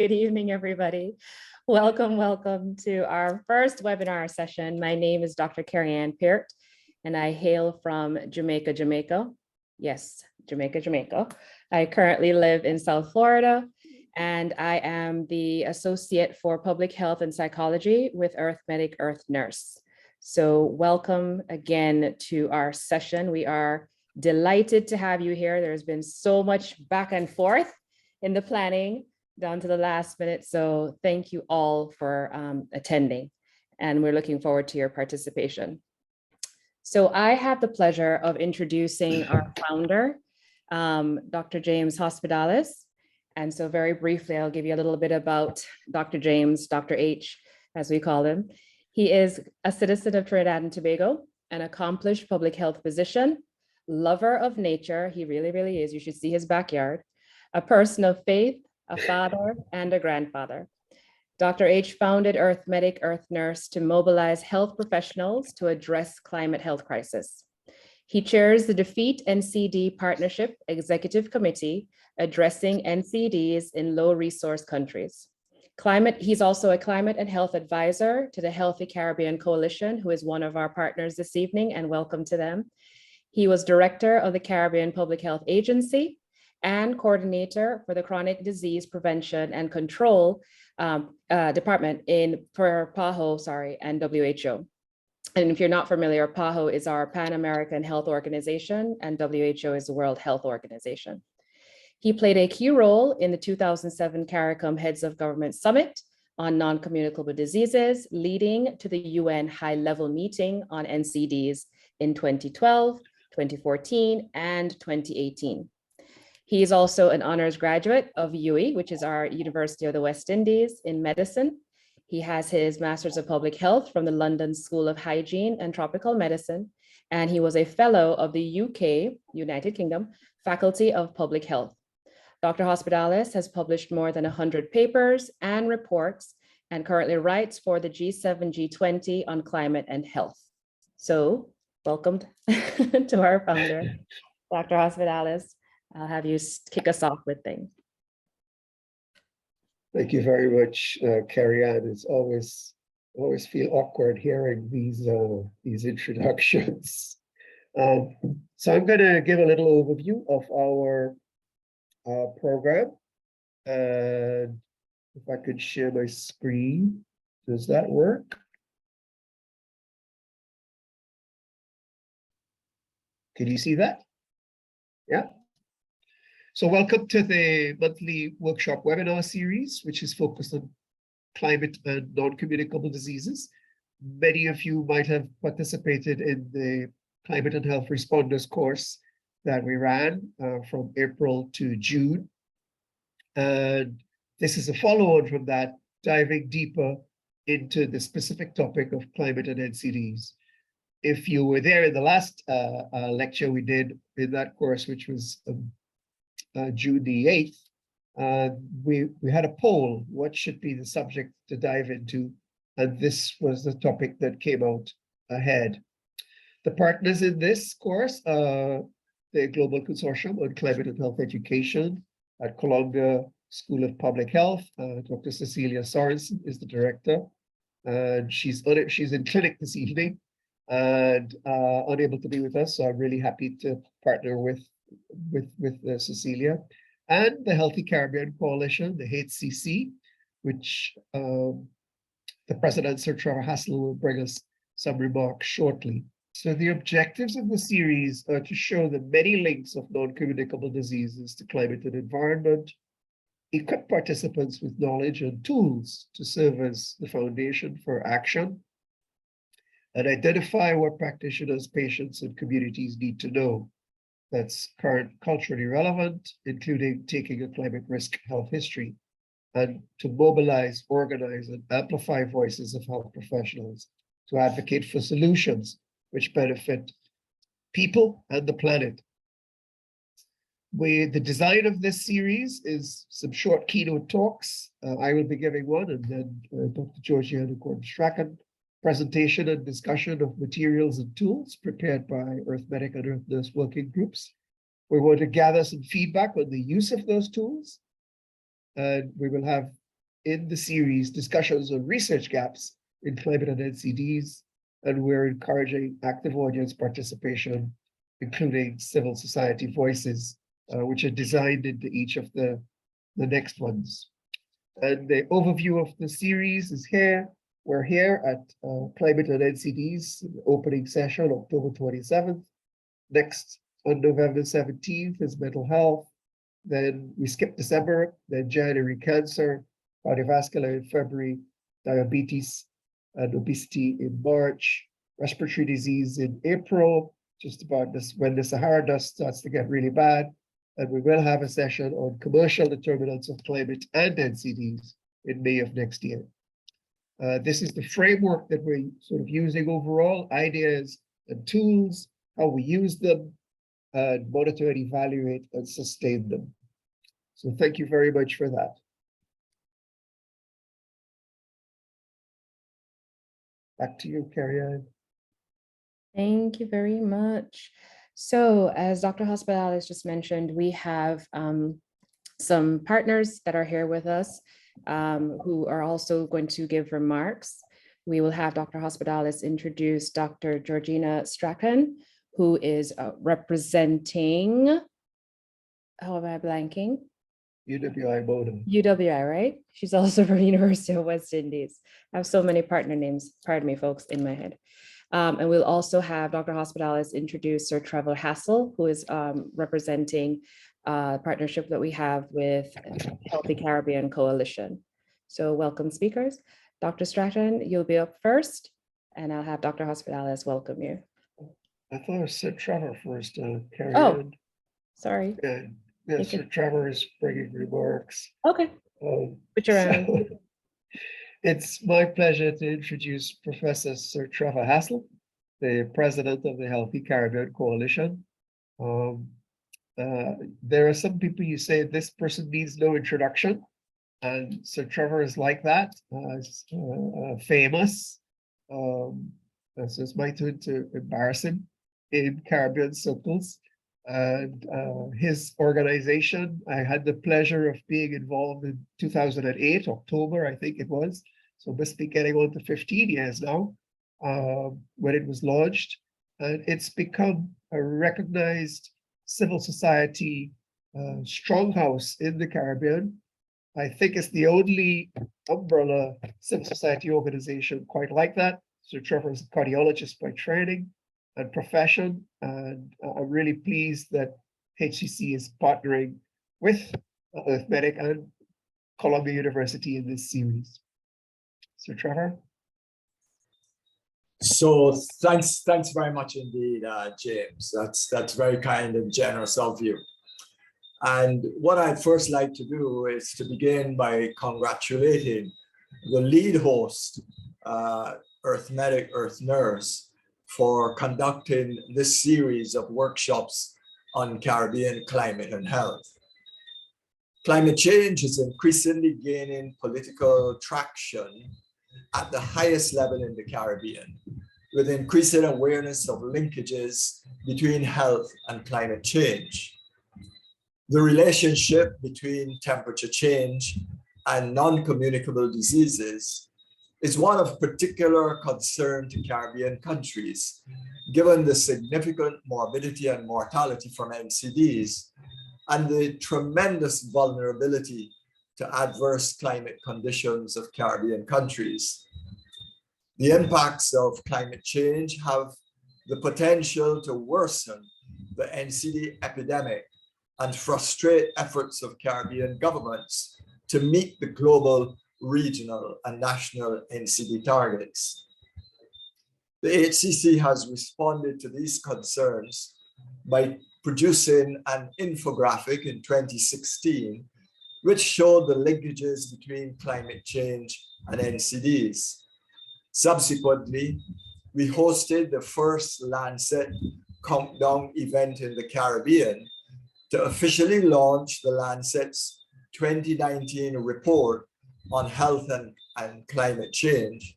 Good evening, everybody. Welcome to our first webinar session. My name is Dr. Carrie-Ann Peart, and I hail from Jamaica, Jamaica. Yes, Jamaica, Jamaica. I currently live in South Florida, and I am the Associate for Public Health and Psychology with Earth Medic, Earth Nurse. So welcome again to our session. We are delighted to have you here. There's been so much back and forth in the planning down to the last minute. So thank you all for attending, and we're looking forward to your participation. So I have the pleasure of introducing our founder, Dr. James Hospitalis. And so very briefly, I'll give you a little bit about Dr. James, Dr. H, as we call him. He is a citizen of Trinidad and Tobago, an accomplished public health physician, lover of nature. He really, really is. You should see his backyard. A person of faith, a father, and a grandfather. Dr. H founded Earth Medic, Earth Nurse to mobilize health professionals to address climate health crisis. He chairs the Defeat NCD Partnership Executive Committee addressing NCDs in low resource countries. He's also a climate and health advisor to the Healthy Caribbean Coalition, who is one of our partners this evening, and welcome to them. He was director of the Caribbean Public Health Agency and coordinator for the Chronic Disease Prevention and Control Department for PAHO, and WHO. And if you're not familiar, PAHO is our Pan-American Health Organization, and WHO is the World Health Organization. He played a key role in the 2007 CARICOM Heads of Government Summit on non-communicable diseases, leading to the UN high-level meeting on NCDs in 2012, 2014, and 2018. He is also an honors graduate of UWI, which is our University of the West Indies, in medicine. He has his Masters of Public Health from the London School of Hygiene and Tropical Medicine, and he was a fellow of the UK, United Kingdom, Faculty of Public Health. Dr. Hospitalis has published more than 100 papers and reports, and currently writes for the G7, G20 on climate and health. So, welcome to our founder, Dr. Hospitalis. I'll have you kick us off with things. Thank you very much, Carrie-Ann. It's always feel awkward hearing these introductions. So I'm going to give a little overview of our program. And if I could share my screen, does that work? Can you see that? Yeah. So welcome to the monthly workshop webinar series, which is focused on climate and non-communicable diseases. Many of you might have participated in the Climate and Health Responders course that we ran from April to June. And this is a follow-on from that, diving deeper into the specific topic of climate and NCDs. If you were there in the last lecture we did in that course, which was June the 8th, we had a poll, what should be the subject to dive into? And this was the topic that came out ahead. The partners in this course are the Global Consortium on Climate and Health Education at Columbia School of Public Health. Dr. Cecilia Sorensen is the director, and she's in clinic this evening and unable to be with us. So I'm really happy to partner with Cecilia, and the Healthy Caribbean Coalition, the HCC, which the President, Sir Trevor Hassel, will bring us some remarks shortly. So the objectives of the series are to show the many links of non-communicable diseases to climate and environment, equip participants with knowledge and tools to serve as the foundation for action, and identify what practitioners, patients, and communities need to know that's current culturally relevant, including taking a climate risk health history, and to mobilize, organize, and amplify voices of health professionals to advocate for solutions which benefit people and the planet. The design of this series is some short keynote talks. I will be giving one, and then Dr. Georgiana Gordon-Strachan, presentation and discussion of materials and tools prepared by Earth Medic and Earth Nurse working groups. We want to gather some feedback on the use of those tools, and we will have in the series discussions on research gaps in climate and NCDs, and we're encouraging active audience participation, including civil society voices, which are designed into each of the next ones. And the overview of the series is here. We're here at Climate and NCDs, opening session, October 27th. Next, on November 17th is mental health. Then we skip December, then January, cancer, cardiovascular in February, diabetes and obesity in March, respiratory disease in April, just about this when the Sahara dust starts to get really bad. And we will have a session on commercial determinants of climate and NCDs in May of next year. This is the framework that we're sort of using overall, ideas and tools, how we use them, and monitor and evaluate and sustain them. So thank you very much for that. Back to you, Carrie-Anne. Thank you very much. So as Dr. Hospitalis just mentioned, we have some partners that are here with us who are also going to give remarks. We will have Dr. Hospitalis introduce Dr. Georgina Strachan, who is representing, how am I blanking? UWI Bodham. UWI, right? She's also from University of West Indies. I have so many partner names, pardon me, folks, in my head. And we'll also have Dr. Hospitalis introduce Sir Trevor Hassel, who is representing a partnership that we have with Healthy Caribbean Coalition. So welcome speakers. Dr. Stratton, you'll be up first, and I'll have Dr. Hospitalis welcome you. I thought it was Sir Trevor first, Carrie-Anne. Oh, sorry. Yeah, Sir Trevor is bringing remarks. Okay, put your own. It's my pleasure to introduce Professor Sir Trevor Hassel, the president of the Healthy Caribbean Coalition. There are some people you say this person needs no introduction, and Sir Trevor is like that, famous. So it's my turn to embarrass him in Caribbean circles. And his organization, I had the pleasure of being involved in 2008, October, I think it was. So must be getting on to 15 years now, when it was launched. And it's become a recognized civil society stronghouse in the Caribbean. I think it's the only umbrella civil society organization quite like that. Sir Trevor is a cardiologist by training and profession, and I'm really pleased that HCC is partnering with Arithmetic and Columbia University in this series. Sir Trevor. So thanks very much indeed, James. That's very kind and generous of you. And what I'd first like to do is to begin by congratulating the lead host, Arithmetic Earth Nurse, for conducting this series of workshops on Caribbean climate and health. Climate change is increasingly gaining political traction at the highest level in the Caribbean, with increasing awareness of linkages between health and climate change. The relationship between temperature change and non-communicable diseases is one of particular concern to Caribbean countries, given the significant morbidity and mortality from NCDs and the tremendous vulnerability to adverse climate conditions of Caribbean countries. The impacts of climate change have the potential to worsen the NCD epidemic and frustrate efforts of Caribbean governments to meet the global, regional, and national NCD targets. The HCC has responded to these concerns by producing an infographic in 2016, which showed the linkages between climate change and NCDs. Subsequently, we hosted the first Lancet Countdown event in the Caribbean to officially launch the Lancet's 2019 report on health and climate change,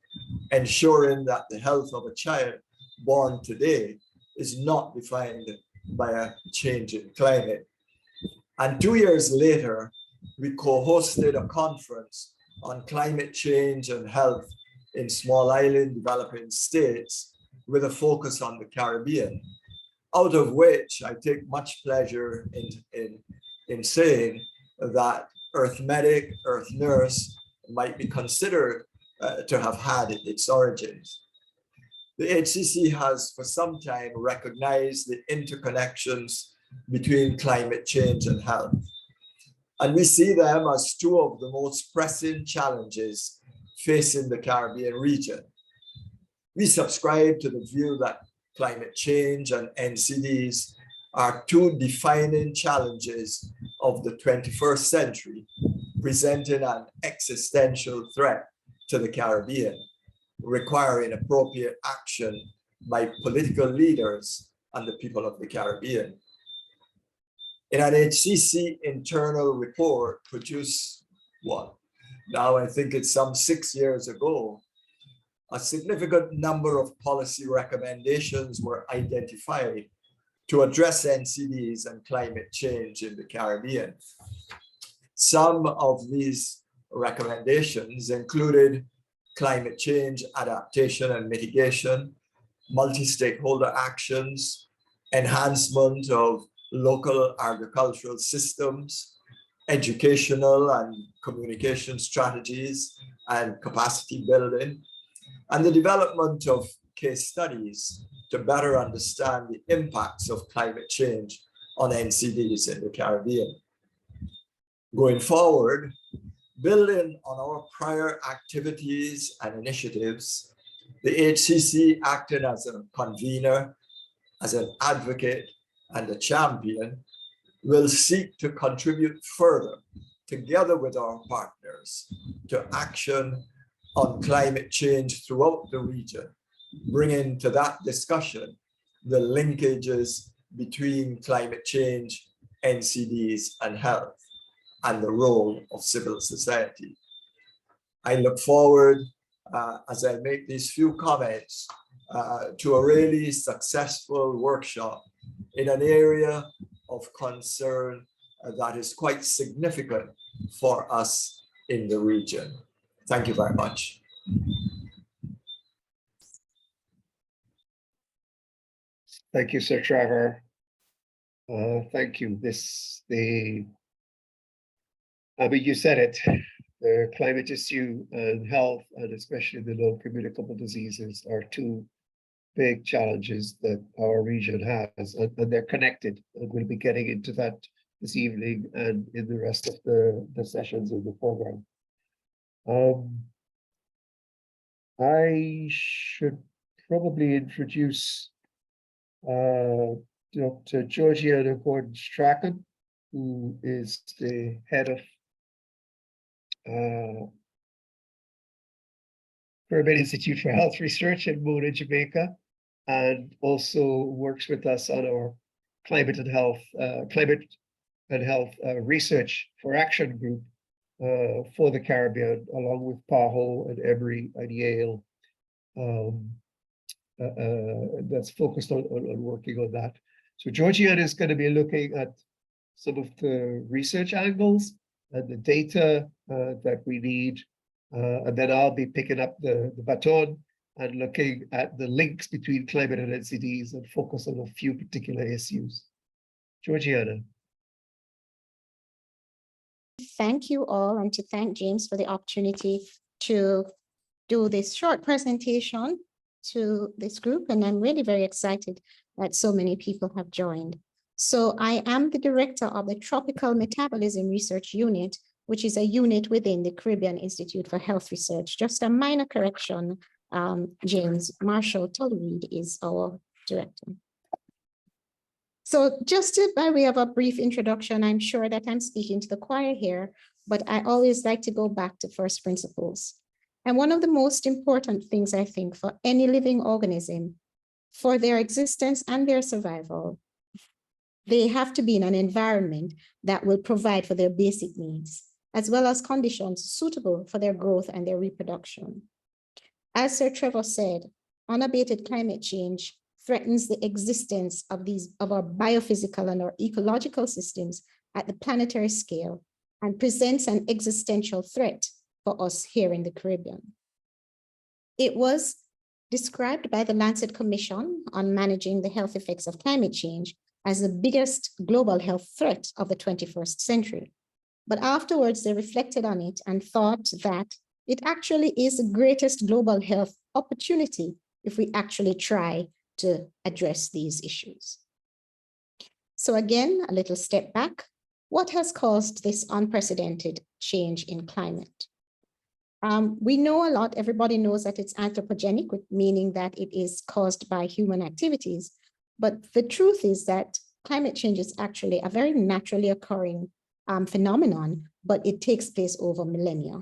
ensuring that the health of a child born today is not defined by a change in climate. And 2 years later, we co-hosted a conference on climate change and health in small island developing states with a focus on the Caribbean, out of which I take much pleasure in saying that Earth Medic, Earth Nurse might be considered to have had its origins. The HCC has for some time recognized the interconnections between climate change and health. And we see them as two of the most pressing challenges facing the Caribbean region. We subscribe to the view that climate change and NCDs are two defining challenges of the 21st century, presenting an existential threat to the Caribbean, requiring appropriate action by political leaders and the people of the Caribbean. In an HCC internal report produced, now I think it's some 6 years ago, a significant number of policy recommendations were identified to address NCDs and climate change in the Caribbean. Some of these recommendations included climate change adaptation and mitigation, multi-stakeholder actions, enhancement of local agricultural systems, educational and communication strategies and capacity building, and the development of case studies to better understand the impacts of climate change on NCDs in the Caribbean. Going forward, building on our prior activities and initiatives, the HCC acted as a convener, as an advocate, and a champion, will seek to contribute further, together with our partners, to action on climate change throughout the region, bringing to that discussion the linkages between climate change, NCDs, and health, and the role of civil society. I look forward, as I make these few comments, to a really successful workshop in an area of concern that is quite significant for us in the region. Thank you very much. Thank you, Sir Trevor. Thank you. I mean, you said it, the climate issue and health, and especially the non-communicable diseases, are two big challenges that our region has, and they're connected. And we'll be getting into that this evening and in the rest of the sessions of the program. I should probably introduce Dr. Georgiana Gordon-Strachan, who is the head of Pyramid Institute for Health Research in Mona, Jamaica, and also works with us on our climate and health research for action group for the Caribbean, along with PAHO and Emory and Yale. That's focused on working on that. So Georgiana is going to be looking at some of the research angles and the data that we need. And then I'll be picking up the baton and looking at the links between climate and NCDs and focus on a few particular issues. Georgiana. Thank you all, and to thank James for the opportunity to do this short presentation to this group. And I'm really very excited that so many people have joined. So I am the director of the Tropical Metabolism Research Unit, which is a unit within the Caribbean Institute for Health Research. Just a minor correction, James Marshall Tullereed is our director. So just by way of a brief introduction, I'm sure that I'm speaking to the choir here, but I always like to go back to first principles. And one of the most important things, I think, for any living organism, for their existence and their survival, they have to be in an environment that will provide for their basic needs, as well as conditions suitable for their growth and their reproduction. As Sir Trevor said, unabated climate change threatens the existence of our biophysical and our ecological systems at the planetary scale and presents an existential threat for us here in the Caribbean. It was described by the Lancet Commission on Managing the Health Effects of Climate Change as the biggest global health threat of the 21st century. But afterwards, they reflected on it and thought that it actually is the greatest global health opportunity if we actually try to address these issues. So again, a little step back. What has caused this unprecedented change in climate? We know a lot, everybody knows that it's anthropogenic, meaning that it is caused by human activities. But the truth is that climate change is actually a very naturally occurring phenomenon, but it takes place over millennia.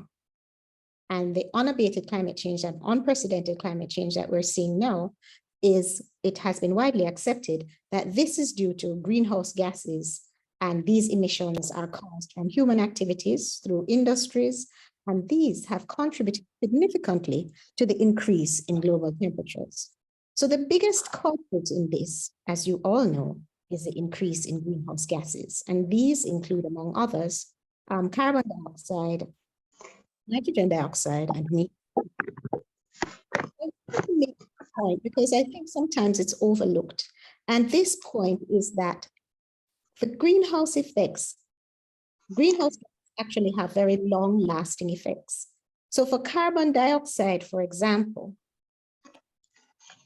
And the unabated climate change and unprecedented climate change that we're seeing now it has been widely accepted that this is due to greenhouse gases, and these emissions are caused from human activities through industries, and these have contributed significantly to the increase in global temperatures. So the biggest culprit in this, as you all know, is the increase in greenhouse gases. And these include, among others, carbon dioxide, nitrogen dioxide, and methane. Point, because I think sometimes it's overlooked. And this point is that the greenhouse gases actually have very long lasting effects. So for carbon dioxide, for example,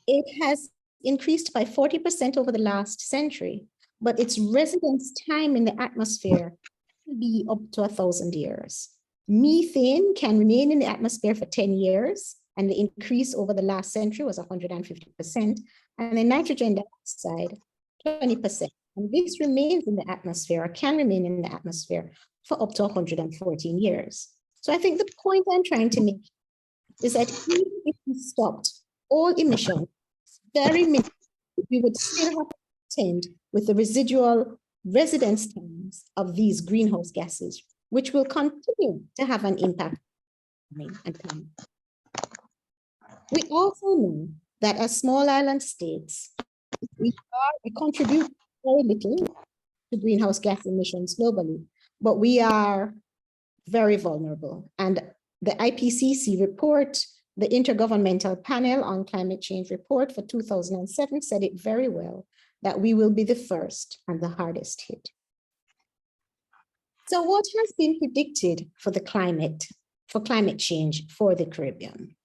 it has increased by 40% over the last century, but its residence time in the atmosphere will be up to 1,000 years. Methane can remain in the atmosphere for 10 years, and the increase over the last century was 150%, and the nitrogen dioxide, 20%. And this remains in the atmosphere, or can remain in the atmosphere, for up to 114 years. So I think the point I'm trying to make is that even if we stopped all emissions, very minimal, we would still have to contend with the residual residence times of these greenhouse gases, which will continue to have an impact on climate. We also know that as small island states, we contribute very little to greenhouse gas emissions globally, but we are very vulnerable. And the IPCC report, the Intergovernmental Panel on Climate Change report for 2007 said it very well, that we will be the first and the hardest hit. So what has been predicted for climate change for the Caribbean?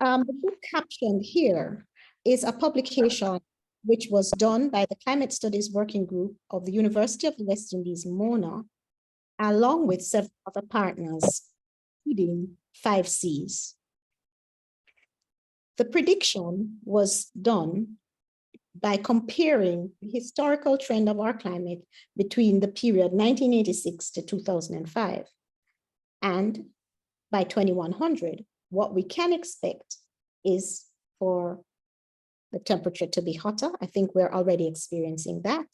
The book captioned here is a publication which was done by the Climate Studies Working Group of the University of the West Indies, MONA, along with several other partners, including 5 Cs. The prediction was done by comparing the historical trend of our climate between the period 1986 to 2005. And by 2100, what we can expect is for the temperature to be hotter. I think we're already experiencing that.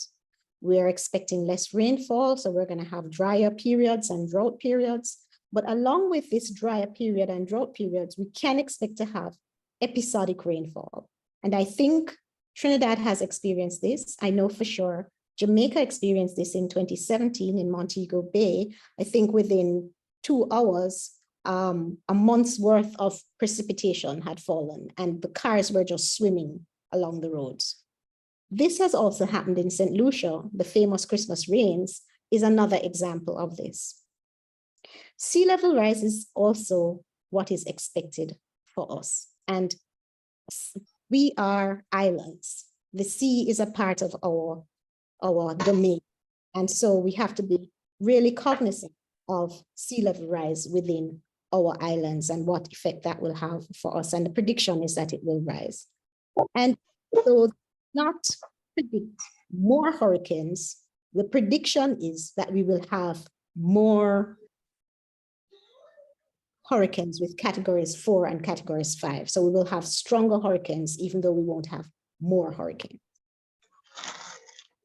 We're expecting less rainfall, so we're going to have drier periods and drought periods. But along with this drier period and drought periods, we can expect to have episodic rainfall. And I think Trinidad has experienced this. I know for sure Jamaica experienced this in 2017 in Montego Bay. I think within 2 hours, a month's worth of precipitation had fallen and the cars were just swimming along the roads. This has also happened in St. Lucia. The famous Christmas rains is another example of this. Sea level rise is also what is expected for us. And we are islands. The sea is a part of our domain. And so we have to be really cognizant of sea level rise within our islands and what effect that will have for us. And the prediction is that it will rise. And so not predict more hurricanes, the prediction is that we will have more hurricanes with categories 4 and categories 5. So we will have stronger hurricanes, even though we won't have more hurricanes.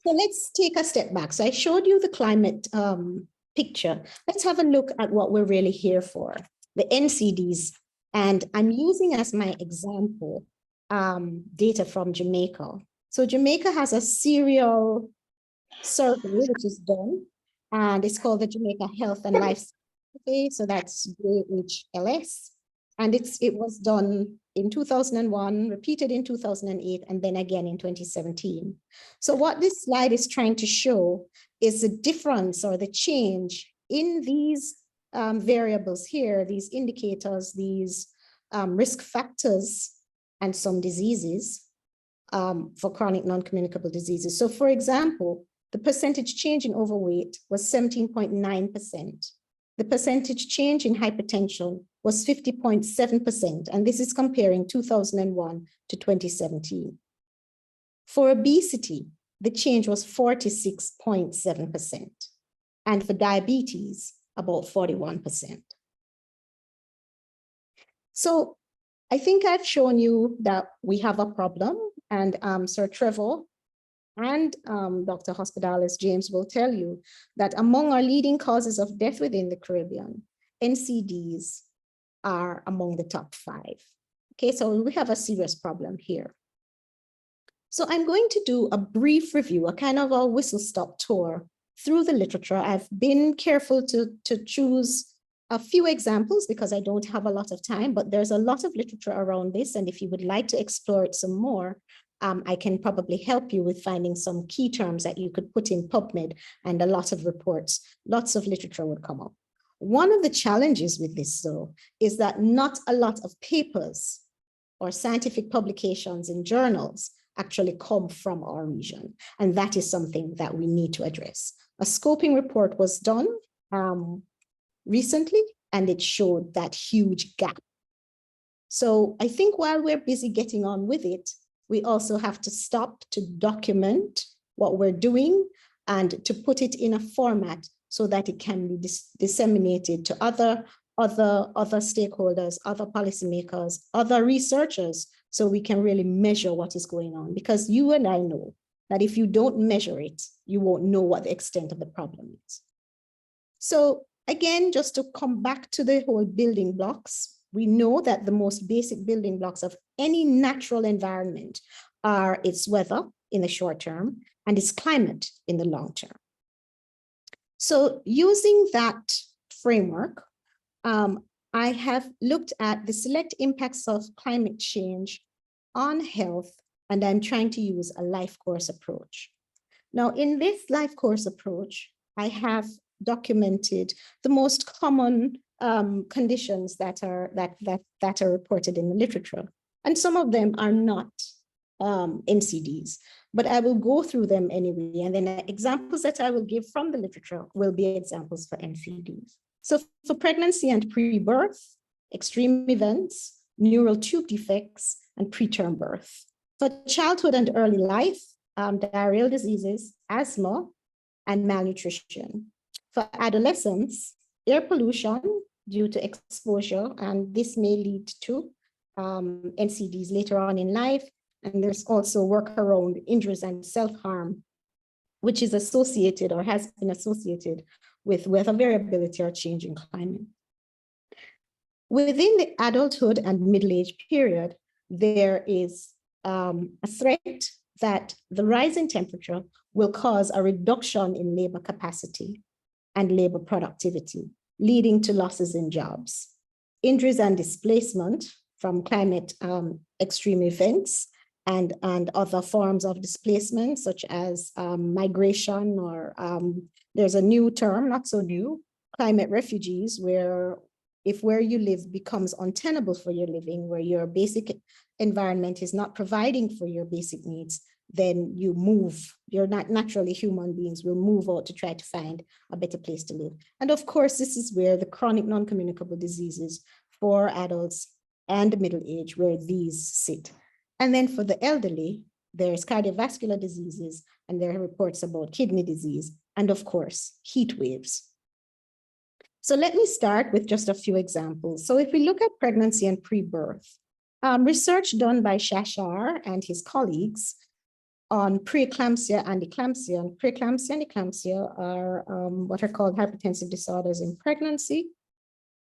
So let's take a step back. So I showed you the climate picture. Let's have a look at what we're really here for, the NCDs. And I'm using as my example data from Jamaica. So Jamaica has a serial survey which is done, and it's called the Jamaica Health and Lifestyle Okay, so that's JHLS. And it was done in 2001, repeated in 2008, and then again in 2017. So what this slide is trying to show is the difference or the change in these variables here, these indicators, these risk factors, and some diseases for chronic non-communicable diseases. So for example, the percentage change in overweight was 17.9%. The percentage change in hypertension was 50.7%, and this is comparing 2001 to 2017. For obesity, the change was 46.7%, and for diabetes, about 41%. So I think I've shown you that we have a problem, and Sir Trevor and Dr. Hospitalis James will tell you that among our leading causes of death within the Caribbean, NCDs are among the top 5. Okay, so we have a serious problem here. So I'm going to do a brief review, a kind of a whistle-stop tour through the literature. I've been careful to choose a few examples because I don't have a lot of time, but there's a lot of literature around this. And if you would like to explore it some more, I can probably help you with finding some key terms that you could put in PubMed, and a lot of reports, lots of literature would come up. One of the challenges with this, though, is that not a lot of papers or scientific publications in journals actually come from our region. And that is something that we need to address. A scoping report was done recently, and it showed that huge gap. So I think while we're busy getting on with it, we also have to stop to document what we're doing and to put it in a format so that it can be disseminated to other stakeholders, other policymakers, other researchers, so we can really measure what is going on. Because you and I know that if you don't measure it, you won't know what the extent of the problem is. So again, just to come back to the whole building blocks, we know that the most basic building blocks of any natural environment are its weather in the short term and its climate in the long term. So using that framework, I have looked at the select impacts of climate change on health, and I'm trying to use a life course approach. Now, in this life course approach, I have documented the most common conditions that are reported in the literature, and some of them are not NCDs, but I will go through them anyway, and then the examples that I will give from the literature will be examples for NCDs. So for pregnancy and pre-birth, extreme events, neural tube defects, and preterm birth. For childhood and early life, diarrheal diseases, asthma, and malnutrition. For adolescents, air pollution due to exposure, and this may lead to NCDs later on in life. And there's also work around injuries and self-harm, which is associated or has been associated with weather variability or changing climate. Within the adulthood and middle-age period, there is a threat that the rise in temperature will cause a reduction in labor capacity and labor productivity, leading to losses in jobs. Injuries and displacement from climate extreme events and other forms of displacement, such as migration, or there's a new term, not so new, climate refugees, where you live becomes untenable for your living, where your basic environment is not providing for your basic needs, then you move. You're not naturally, human beings will move out to try to find a better place to live. And of course, this is where the chronic non-communicable diseases for adults and middle age, where these sit. And then for the elderly, there's cardiovascular diseases, and there are reports about kidney disease, and of course, heat waves. So let me start with just a few examples. So if we look at pregnancy and pre-birth, research done by Shashar and his colleagues on preeclampsia and eclampsia. And preeclampsia and eclampsia are what are called hypertensive disorders in pregnancy.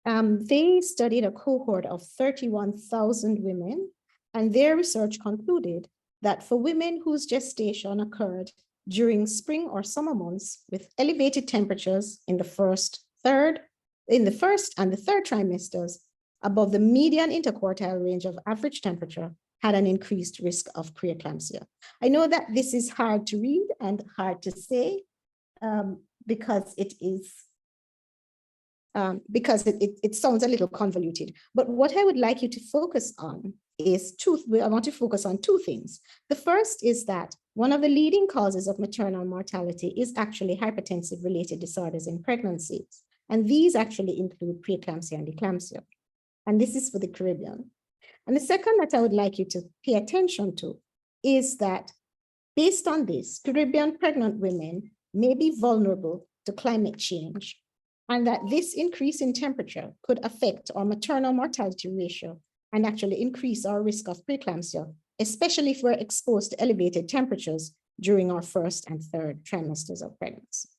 They studied a cohort of 31,000 women, and their research concluded that for women whose gestation occurred during spring or summer months with elevated temperatures in the first third in the first and the third trimesters above the median interquartile range of average temperature had an increased risk of preeclampsia. I know that this is hard to read and hard to say because it sounds a little convoluted. But what I would like you to focus on is I want to focus on two things. The first is that one of the leading causes of maternal mortality is actually hypertensive related disorders in pregnancies. And these actually include preeclampsia and eclampsia. And this is for the Caribbean. And the second that I would like you to pay attention to is that based on this, Caribbean pregnant women may be vulnerable to climate change, and that this increase in temperature could affect our maternal mortality ratio and actually increase our risk of preeclampsia, especially if we're exposed to elevated temperatures during our first and third trimesters of pregnancy.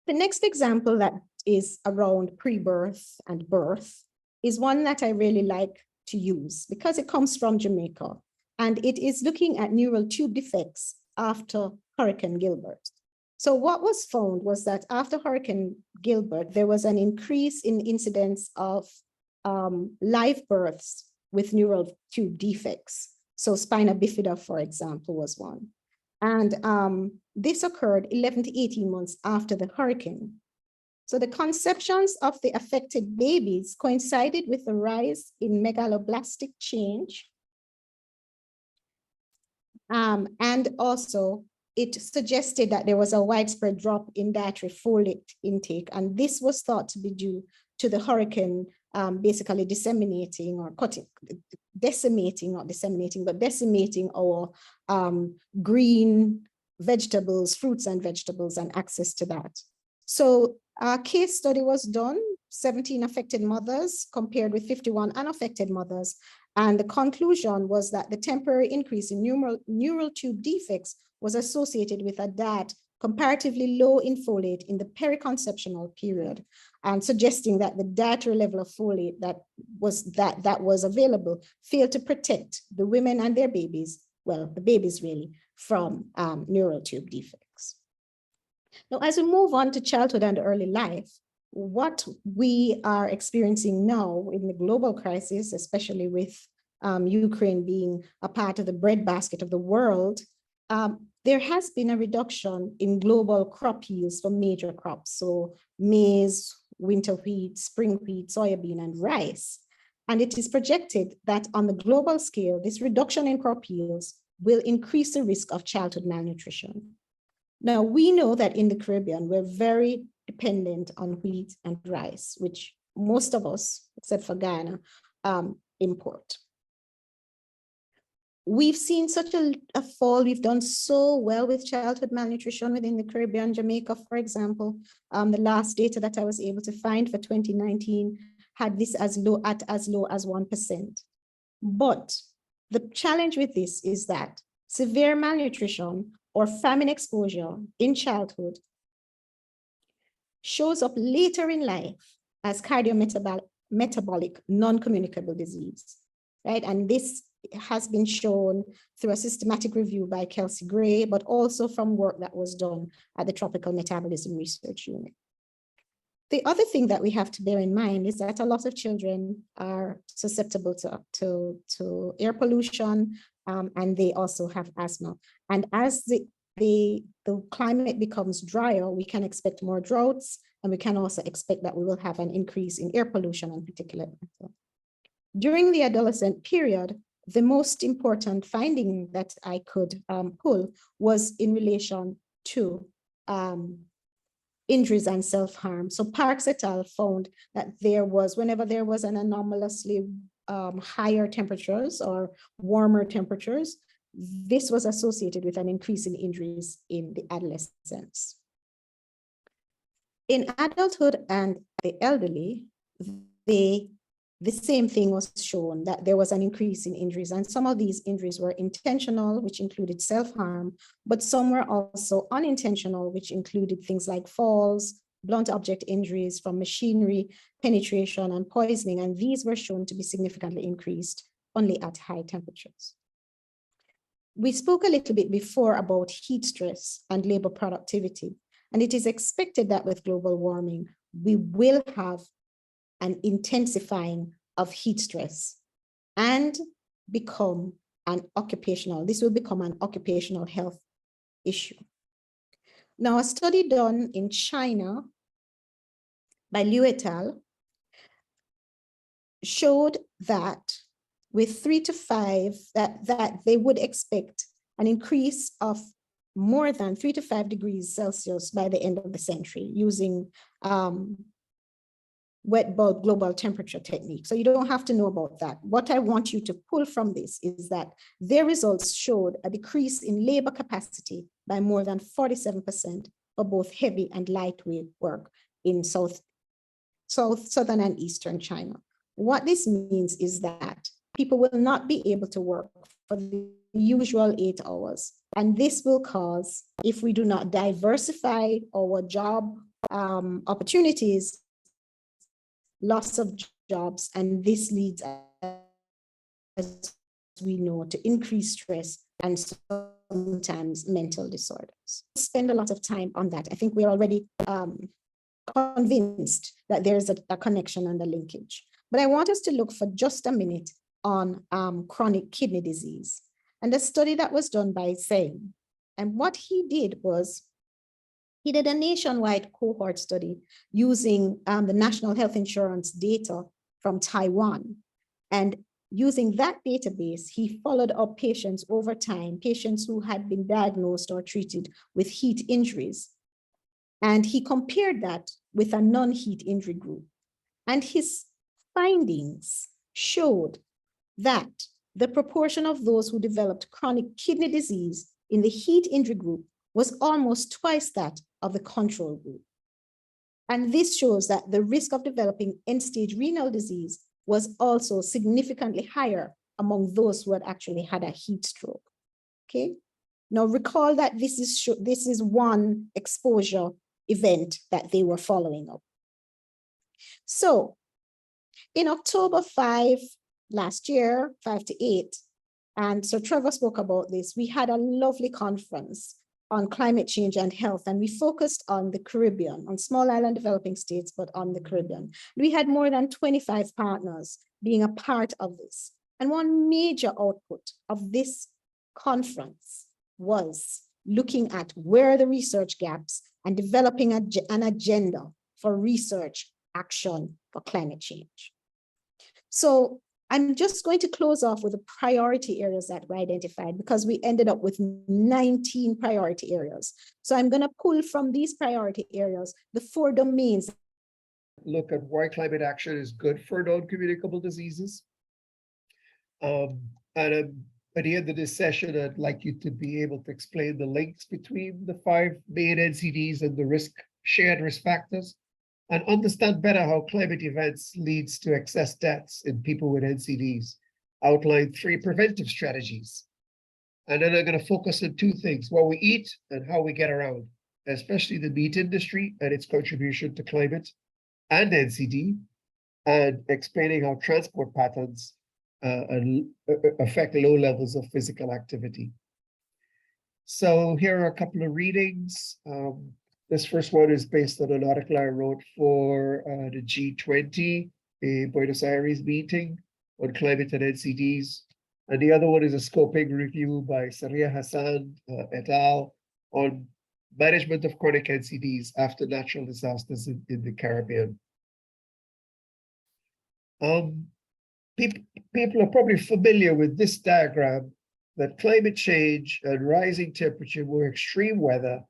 The next example that is around pre-birth and birth is one that I really like to use because it comes from Jamaica, and it is looking at neural tube defects after Hurricane Gilbert. So what was found was that after Hurricane Gilbert, there was an increase in incidence of live births with neural tube defects. So spina bifida, for example, was one. And this occurred 11 to 18 months after the hurricane. So the conceptions of the affected babies coincided with the rise in megaloblastic change. And also, it suggested that there was a widespread drop in dietary folate intake, and this was thought to be due to the hurricane basically decimating our green vegetables, fruits and vegetables, and access to that. So a case study was done, 17 affected mothers compared with 51 unaffected mothers. And the conclusion was that the temporary increase in neural tube defects was associated with a diet comparatively low in folate in the periconceptional period, and suggesting that the dietary level of folate that was available failed to protect the women and their babies, well, the babies really, from neural tube defects. Now, as we move on to childhood and early life, what we are experiencing now in the global crisis, especially with Ukraine being a part of the breadbasket of the world, there has been a reduction in global crop yields for major crops. So maize, winter wheat, spring wheat, soybean, and rice. And it is projected that on the global scale, this reduction in crop yields will increase the risk of childhood malnutrition. Now, we know that in the Caribbean, we're very dependent on wheat and rice, which most of us, except for Ghana, import. We've seen such a fall. We've done so well with childhood malnutrition within the Caribbean. Jamaica, for example, the last data that I was able to find for 2019 had this as low as 1%. But the challenge with this is that severe malnutrition or famine exposure in childhood shows up later in life as cardiometabolic non-communicable disease, right? And this has been shown through a systematic review by Kelsey Gray, but also from work that was done at the Tropical Metabolism Research Unit. The other thing that we have to bear in mind is that a lot of children are susceptible to air pollution, and they also have asthma. And as the climate becomes drier, we can expect more droughts, and we can also expect that we will have an increase in air pollution and particulate matter. During the adolescent period, the most important finding that I could pull was in relation to injuries and self-harm. So Parks et al. Found that whenever there was an anomalously higher temperatures or warmer temperatures, this was associated with an increase in injuries in the adolescents. In adulthood and the elderly, the same thing was shown, that there was an increase in injuries, and some of these injuries were intentional, which included self-harm, but some were also unintentional, which included things like falls, blunt object injuries from machinery, penetration, and poisoning, and these were shown to be significantly increased only at high temperatures. We spoke a little bit before about heat stress and labor productivity, and it is expected that with global warming, we will have an intensifying of heat stress and this will become an occupational health issue. Now, a study done in China by Liu et al. Showed that with 3 to 5, that they would expect an increase of more than 3 to 5 degrees Celsius by the end of the century using wet bulb global temperature technique. So you don't have to know about that. What I want you to pull from this is that their results showed a decrease in labor capacity by more than 47% for both heavy and lightweight work in southern and eastern China. What this means is that people will not be able to work for the usual 8 hours. And this will cause, if we do not diversify our job opportunities, loss of jobs, and this leads, as we know, to increased stress and sometimes mental disorders. Spend a lot of time on that. I think we're already convinced that there's a connection and a linkage. But I want us to look for just a minute on chronic kidney disease and the study that was done by Zheng. And what he did was, he did a nationwide cohort study using the National Health Insurance data from Taiwan. And using that database, he followed up patients over time, patients who had been diagnosed or treated with heat injuries. And he compared that with a non-heat injury group. And his findings showed that the proportion of those who developed chronic kidney disease in the heat injury group was almost twice that of the control group. And this shows that the risk of developing end-stage renal disease was also significantly higher among those who had actually had a heat stroke. Okay. Now recall that this is one exposure event that they were following up. So in October 5 last year, 5 to 8, and so Trevor spoke about this, we had a lovely conference on climate change and health, and we focused on the Caribbean, on small island developing states, but on the Caribbean. We had more than 25 partners being a part of this. And one major output of this conference was looking at where are the research gaps and developing an agenda for research action for climate change. So I'm just going to close off with the priority areas that were identified, because we ended up with 19 priority areas. So I'm going to pull from these priority areas the 4 domains. Look at why climate action is good for non-communicable diseases. And at the end of this session, I'd like you to be able to explain the links between the 5 main NCDs and the shared risk factors, and understand better how climate events leads to excess deaths in people with NCDs. Outline 3 preventive strategies. And then I'm going to focus on 2 things: what we eat and how we get around, especially the meat industry and its contribution to climate and NCD, and explaining how transport patterns affect low levels of physical activity. So here are a couple of readings. This first one is based on an article I wrote for the G20, a Buenos Aires meeting on climate and NCDs. And the other one is a scoping review by Saria Hassan et al. On management of chronic NCDs after natural disasters in the Caribbean. People are probably familiar with this diagram, that climate change and rising temperature, more extreme weather,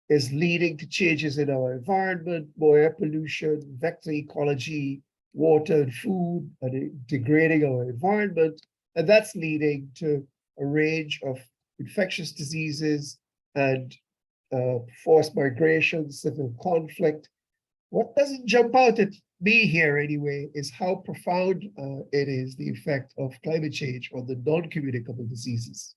is leading to changes in our environment, more air pollution, vector ecology, water and food, and degrading our environment. And that's leading to a range of infectious diseases and forced migration, civil conflict. What doesn't jump out at me here anyway is how profound it is, the effect of climate change on the non-communicable diseases.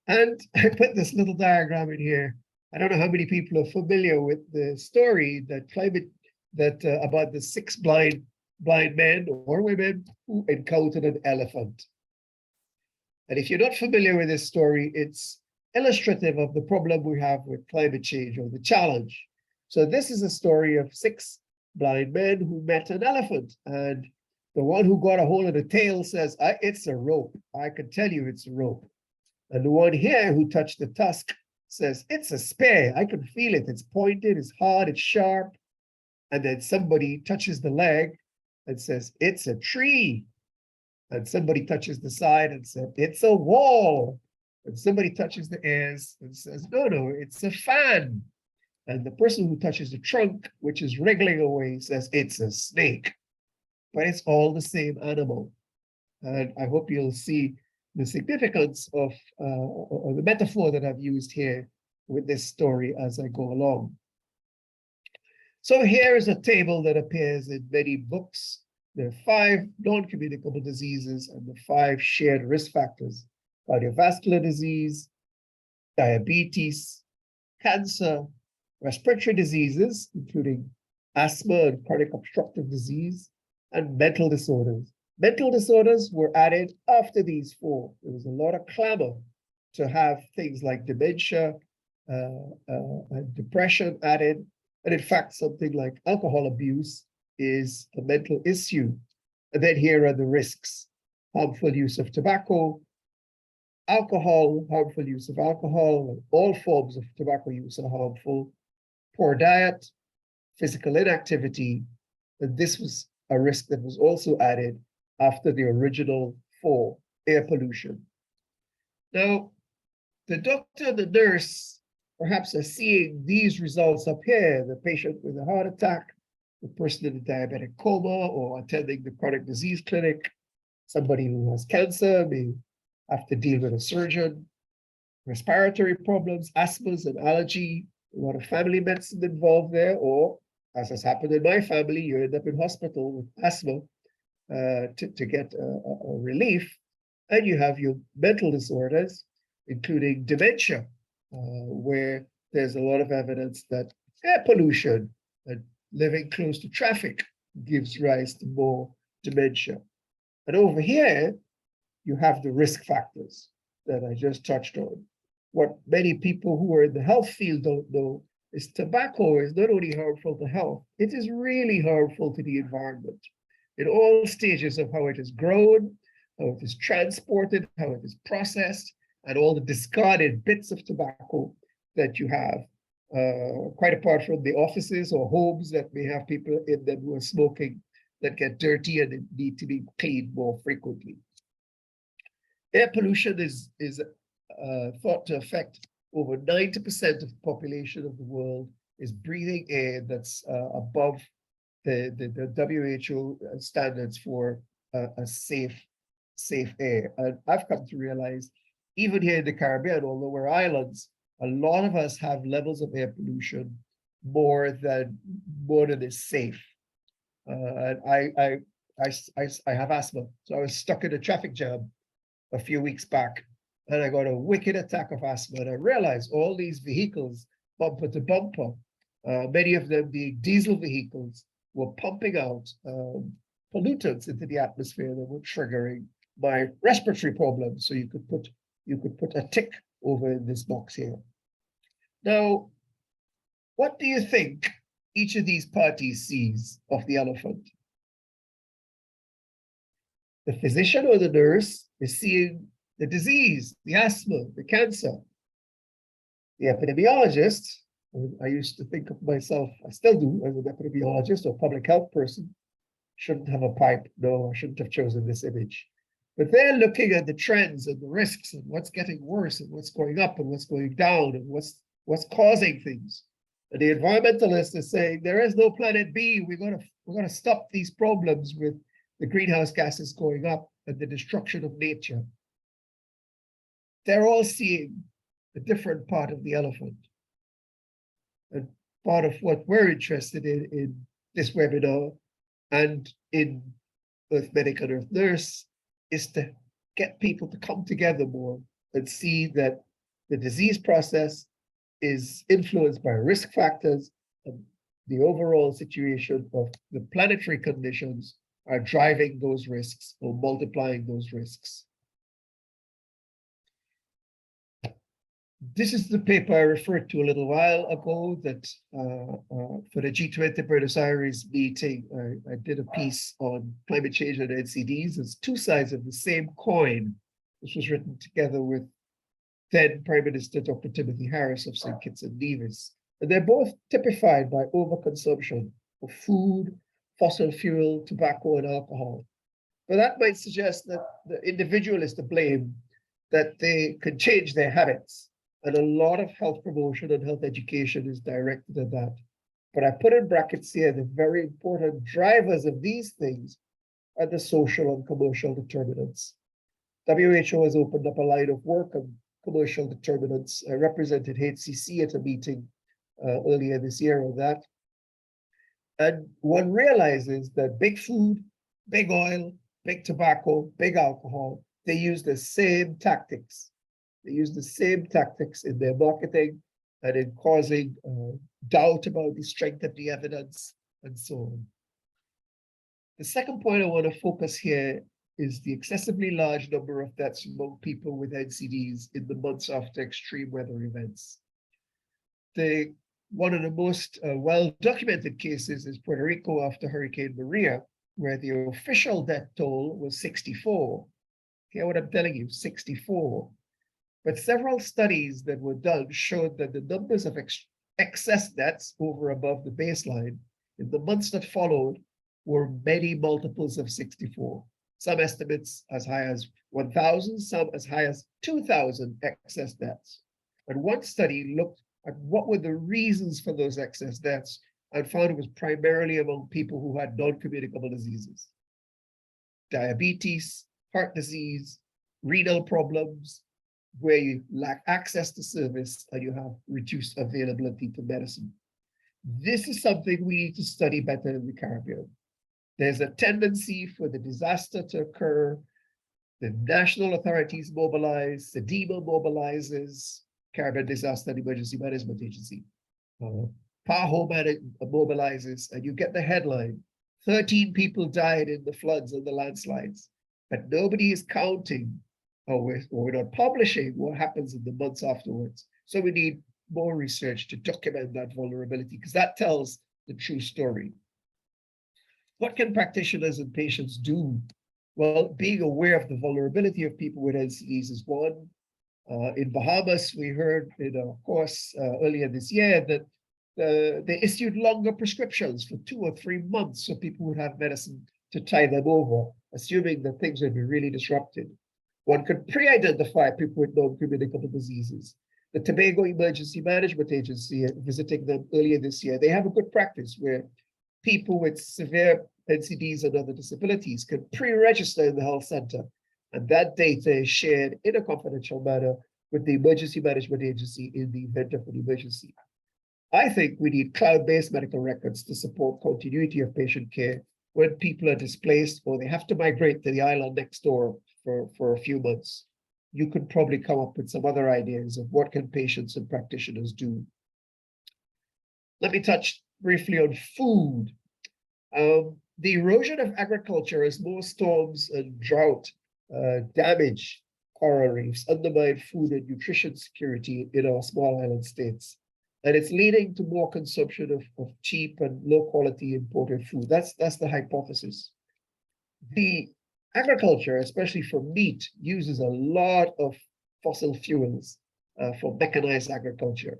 And I put this little diagram in here. I don't know how many people are familiar with the story that about the 6 blind men or women who encountered an elephant. And if you're not familiar with this story, it's illustrative of the problem we have with climate change, or the challenge. So this is a story of 6 blind men who met an elephant, and the one who got a hold of the tail says, it's a rope. I can tell you it's a rope. And the one here who touched the tusk says, it's a spear. I can feel it. It's pointed, it's hard, it's sharp. And then somebody touches the leg and says, it's a tree. And somebody touches the side and said, it's a wall. And somebody touches the ears and says, no, it's a fan. And the person who touches the trunk, which is wriggling away, says, it's a snake. But it's all the same animal. And I hope you'll see the significance of or the metaphor that I've used here with this story as I go along. So here is a table that appears in many books. There are 5 non-communicable diseases and the 5 shared risk factors: cardiovascular disease, diabetes, cancer, respiratory diseases, including asthma and chronic obstructive disease, and mental disorders. Mental disorders were added after these 4. There was a lot of clamor to have things like dementia and depression added. And in fact, something like alcohol abuse is a mental issue. And then here are the risks: harmful use of tobacco, alcohol, harmful use of alcohol, and all forms of tobacco use are harmful, poor diet, physical inactivity, and this was a risk that was also added after the original 4, air pollution. Now, the doctor and the nurse perhaps are seeing these results up here: the patient with a heart attack, the person in a diabetic coma or attending the chronic disease clinic, somebody who has cancer may have to deal with a surgeon, respiratory problems, asthmas and allergy, a lot of family medicine involved there, or as has happened in my family, you end up in hospital with asthma to get a relief. And you have your mental disorders, including dementia, where there's a lot of evidence that air pollution and living close to traffic gives rise to more dementia. And over here, you have the risk factors that I just touched on. What many people who are in the health field don't know is tobacco is not only harmful to health, it is really harmful to the environment in all stages of how it is grown, how it is transported, how it is processed, and all the discarded bits of tobacco that you have, quite apart from the offices or homes that may have people in them who are smoking that get dirty and need to be cleaned more frequently. Air pollution is thought to affect over 90% of the population of the world is breathing air that's above the WHO standards for a safe air. And I've come to realize, even here in the Caribbean, although we're islands, a lot of us have levels of air pollution more than is safe. And I have asthma, so I was stuck in a traffic jam a few weeks back, and I got a wicked attack of asthma. And I realized all these vehicles, bumper to bumper, many of them being diesel vehicles, were pumping out pollutants into the atmosphere that were triggering my respiratory problems. So you could put a tick over in this box here. Now, what do you think each of these parties sees of the elephant? The physician or the nurse is seeing the disease, the asthma, the cancer. The epidemiologist, I used to think of myself, I still do, as an epidemiologist or public health person, shouldn't have a pipe. No, I shouldn't have chosen this image. But they're looking at the trends and the risks and what's getting worse and what's going up and what's going down and what's causing things. And the environmentalist is saying there is no planet B. We're gonna stop these problems with the greenhouse gases going up and the destruction of nature. They're all seeing a different part of the elephant. And part of what we're interested in this webinar and in Earth Medic and Earth Nurse is to get people to come together more and see that the disease process is influenced by risk factors, and the overall situation of the planetary conditions are driving those risks or multiplying those risks. This is the paper I referred to a little while ago that for the G20 Buenos Aires meeting, I did a piece on climate change and NCDs. It's two sides of the same coin. This was written together with then Prime Minister Dr. Timothy Harris of St. Kitts and Nevis. And they're both typified by overconsumption of food, fossil fuel, tobacco, and alcohol. But that might suggest that the individual is to blame, that they can change their habits. And a lot of health promotion and health education is directed at that. But I put in brackets here, the very important drivers of these things are the social and commercial determinants. WHO has opened up a line of work on commercial determinants. I represented HCC at a meeting earlier this year on that. And one realizes that big food, big oil, big tobacco, big alcohol, they use the same tactics. They use the same tactics in their marketing and in causing doubt about the strength of the evidence and so on. The second point I want to focus here is the excessively large number of deaths among people with NCDs in the months after extreme weather events. One of the most well-documented cases is Puerto Rico after Hurricane Maria, where the official death toll was 64. Hear what I'm telling you, 64. But several studies that were done showed that the numbers of excess deaths over above the baseline in the months that followed were many multiples of 64. Some estimates as high as 1,000, some as high as 2,000 excess deaths. And one study looked at what were the reasons for those excess deaths and found it was primarily among people who had non-communicable diseases. Diabetes, heart disease, renal problems, where you lack access to service and you have reduced availability to medicine. This is something we need to study better in the Caribbean. There's a tendency for the disaster to occur. The national authorities mobilize, SEDEMA mobilizes, Caribbean Disaster and Emergency Management Agency. PAHO mobilizes, and you get the headline, 13 people died in the floods and the landslides, but nobody is counting or we're not publishing what happens in the months afterwards. So we need more research to document that vulnerability because that tells the true story. What can practitioners and patients do? Well, being aware of the vulnerability of people with NCDs is one. In Bahamas, we heard in a course earlier this year that they issued longer prescriptions for 2 or 3 months so people would have medicine to tie them over, assuming that things would be really disrupted. One could pre-identify people with non-communicable diseases. The Tobago Emergency Management Agency, visiting them earlier this year, they have a good practice where people with severe NCDs and other disabilities can pre-register in the health center. And that data is shared in a confidential manner with the Emergency Management Agency in the event of an emergency. I think we need cloud-based medical records to support continuity of patient care when people are displaced or they have to migrate to the island next door for a few months. You could probably come up with some other ideas of what can patients and practitioners do. Let me touch briefly on food. The erosion of agriculture as more storms and drought damage coral reefs, undermine food and nutrition security in our small island states. And it's leading to more consumption of cheap and low quality imported food. That's the hypothesis. The agriculture, especially for meat, uses a lot of fossil fuels for mechanized agriculture.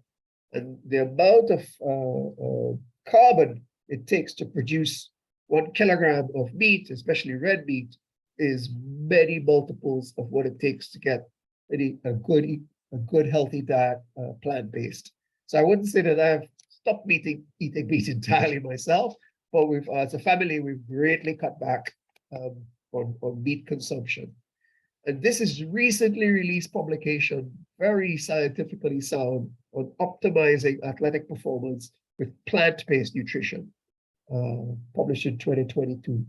And the amount of carbon it takes to produce 1 kilogram of meat, especially red meat, is many multiples of what it takes to get a good healthy diet, plant-based. So I wouldn't say that I've stopped eating meat entirely myself, but as a family, we've greatly cut back on meat consumption. And this is recently released publication, very scientifically sound, on optimizing athletic performance with plant-based nutrition, published in 2022.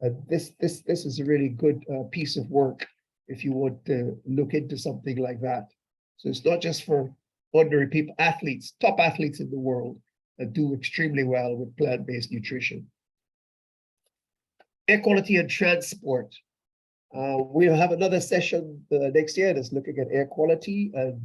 And this is a really good piece of work if you want to look into something like that. So it's not just for ordinary people, athletes, top athletes in the world that do extremely well with plant-based nutrition. Air quality and transport. We'll have another session next year that's looking at air quality and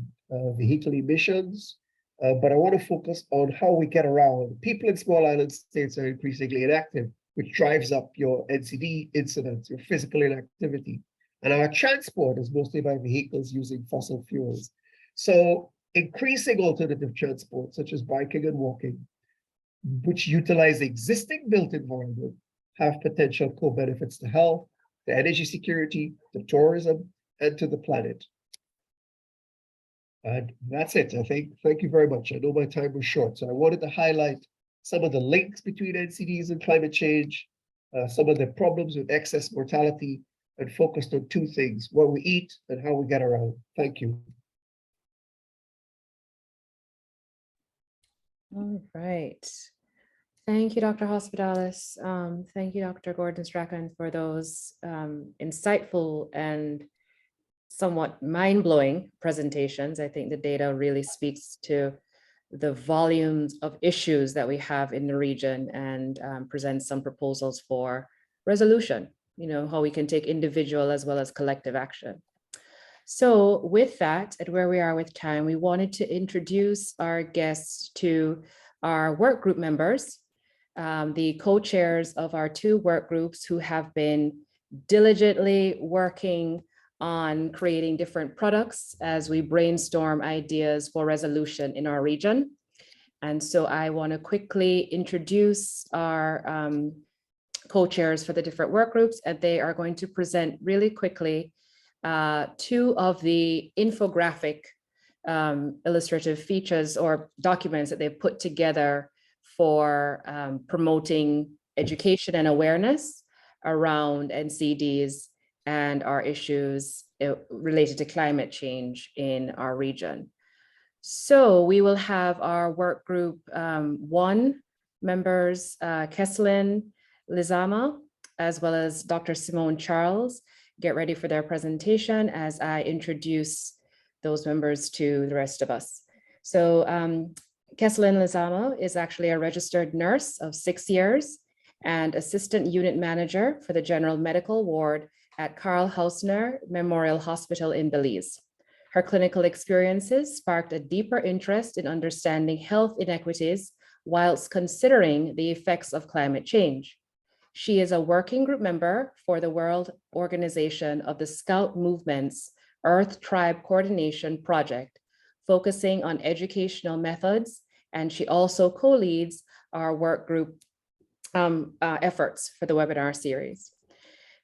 vehicle emissions. But I want to focus on how we get around. People in small island states are increasingly inactive, which drives up your NCD incidents, your physical inactivity. And our transport is mostly by vehicles using fossil fuels. So increasing alternative transport, such as biking and walking, which utilize the existing built environment, have potential co-benefits to health, to energy security, to tourism, and to the planet. And that's it, I think. Thank you very much. I know my time was short, so I wanted to highlight some of the links between NCDs and climate change, some of the problems with excess mortality, and focused on two things: what we eat and how we get around. Thank you. All right. Thank you, Dr. Hospitalis. Thank you, Dr. Gordon-Strachan, for those insightful and somewhat mind-blowing presentations. I think the data really speaks to the volumes of issues that we have in the region and presents some proposals for resolution, how we can take individual as well as collective action. So with that, and where we are with time, we wanted to introduce our guests to our work group members, the co-chairs of our two work groups who have been diligently working on creating different products as we brainstorm ideas for resolution in our region. And so I want to quickly introduce our co-chairs for the different work groups, and they are going to present really quickly two of the infographic illustrative features or documents that they've put together for promoting education and awareness around NCDs and our issues related to climate change in our region. So we will have our work group 1 members, Keslin Lizama, as well as Dr. Simone Charles, get ready for their presentation as I introduce those members to the rest of us. So Keslin Lizama is actually a registered nurse of 6 years and assistant unit manager for the general medical ward at Karl Hausner Memorial Hospital in Belize. Her clinical experiences sparked a deeper interest in understanding health inequities whilst considering the effects of climate change. She is a working group member for the World Organization of the Scout Movement's Earth Tribe Coordination Project, focusing on educational methods, and she also co-leads our work group efforts for the webinar series.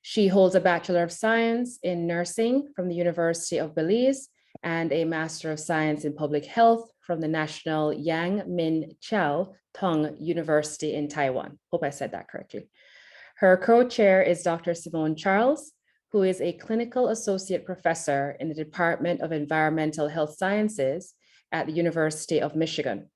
She holds a Bachelor of Science in Nursing from the University of Belize and a Master of Science in Public Health from the National Yang Min Chau Tung University in Taiwan. Hope I said that correctly. Her co-chair is Dr. Simone Charles, who is a clinical associate professor in the Department of Environmental Health Sciences at the University of Michigan.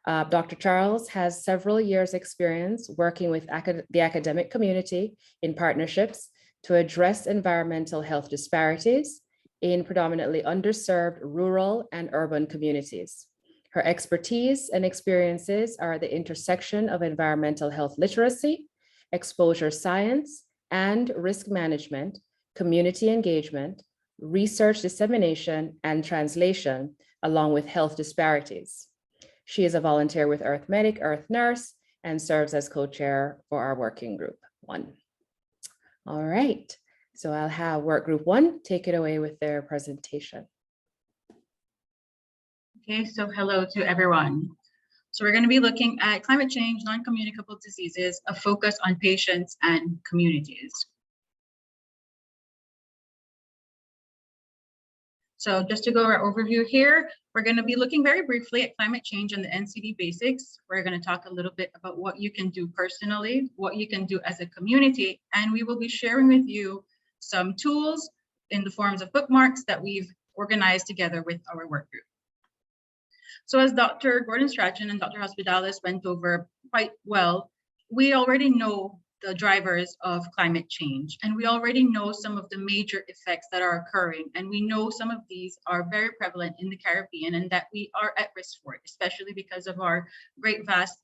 Dr. Charles has several years' experience working with the academic community in partnerships to address environmental health disparities in predominantly underserved rural and urban communities. Her expertise and experiences are the intersection of environmental health literacy, exposure science, and risk management, community engagement, research dissemination, and translation, along with health disparities. She is a volunteer with Earth Medic, Earth Nurse, and serves as co-chair for our working group 1. All right, so I'll have work group 1 take it away with their presentation. Okay, so hello to everyone. So we're going to be looking at climate change, non-communicable diseases, a focus on patients and communities. So just to go over our overview here, we're going to be looking very briefly at climate change and the NCD basics. We're going to talk a little bit about what you can do personally, what you can do as a community, and we will be sharing with you some tools in the forms of bookmarks that we've organized together with our work group. So as Dr. Gordon-Strachan and Dr. Hospitalis went over quite well, we already know the drivers of climate change, and we already know some of the major effects that are occurring, and we know some of these are very prevalent in the Caribbean and that we are at risk for it, especially because of our vast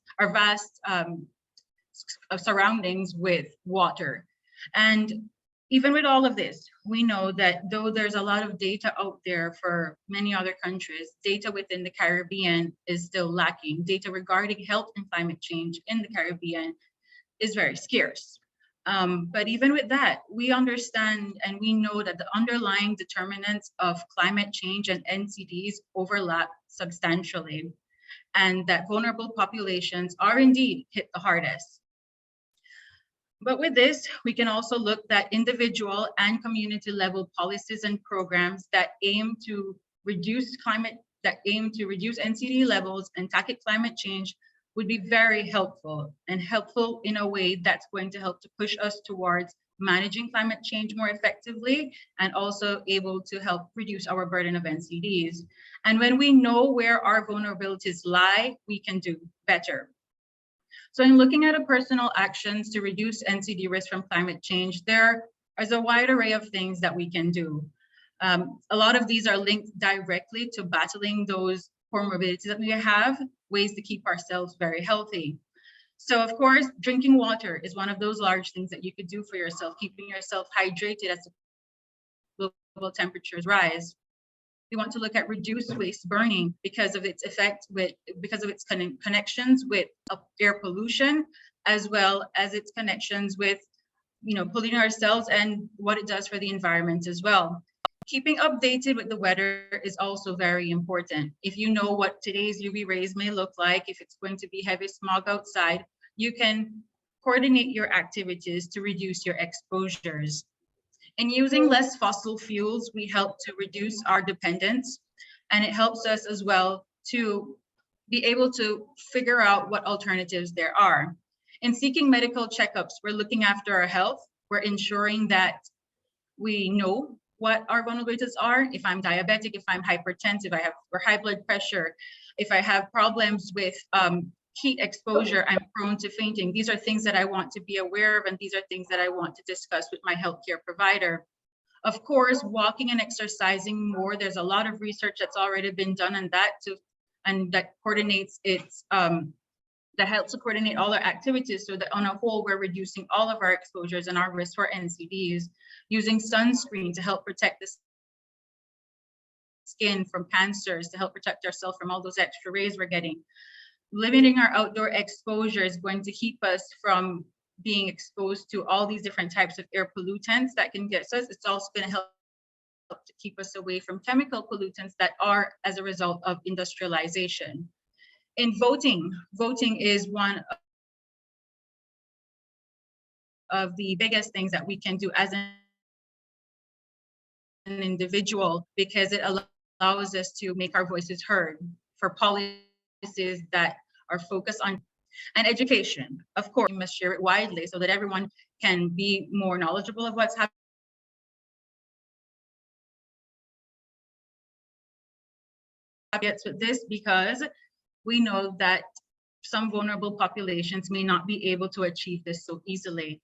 surroundings with water. And Even with all of this, we know that though there's a lot of data out there for many other countries, data within the Caribbean is still lacking. Data regarding health and climate change in the Caribbean is very scarce. But even with that, we understand and we know that the underlying determinants of climate change and NCDs overlap substantially, and that vulnerable populations are indeed hit the hardest. But with this, we can also look at individual and community level policies and programs that aim to reduce NCD levels and tackle climate change would be very helpful, and helpful in a way that's going to help to push us towards managing climate change more effectively, and also able to help reduce our burden of NCDs. And when we know where our vulnerabilities lie, we can do better. So in looking at personal actions to reduce NCD risk from climate change, there is a wide array of things that we can do. A lot of these are linked directly to battling those comorbidities that we have, ways to keep ourselves very healthy. So of course, drinking water is one of those large things that you could do for yourself, keeping yourself hydrated as global temperatures rise. We want to look at reduced waste burning because of its connections with air pollution, as well as its connections with, polluting ourselves and what it does for the environment as well. Keeping updated with the weather is also very important. If you know what today's UV rays may look like, if it's going to be heavy smog outside, you can coordinate your activities to reduce your exposures. In using less fossil fuels, we help to reduce our dependence, and it helps us as well to be able to figure out what alternatives there are. In seeking medical checkups, we're looking after our health. We're ensuring that we know what our vulnerabilities are. If I'm diabetic, if I'm hypertensive, I have high blood pressure, if I have problems with heat exposure, I'm prone to fainting. These are things that I want to be aware of, and these are things that I want to discuss with my healthcare provider. Of course, walking and exercising more. There's a lot of research that's already been done on that that coordinates that helps to coordinate all our activities so that on a whole, we're reducing all of our exposures and our risk for NCDs. Using sunscreen to help protect the skin from cancers, to help protect ourselves from all those extra rays we're getting. Limiting our outdoor exposure is going to keep us from being exposed to all these different types of air pollutants that can get us. It's also going to help to keep us away from chemical pollutants that are as a result of industrialization. In voting is one of the biggest things that we can do as an individual, because it allows us to make our voices heard for policies that are focused on, and education. Of course, we must share it widely so that everyone can be more knowledgeable of what's happening. Caveats with this, because we know that some vulnerable populations may not be able to achieve this so easily.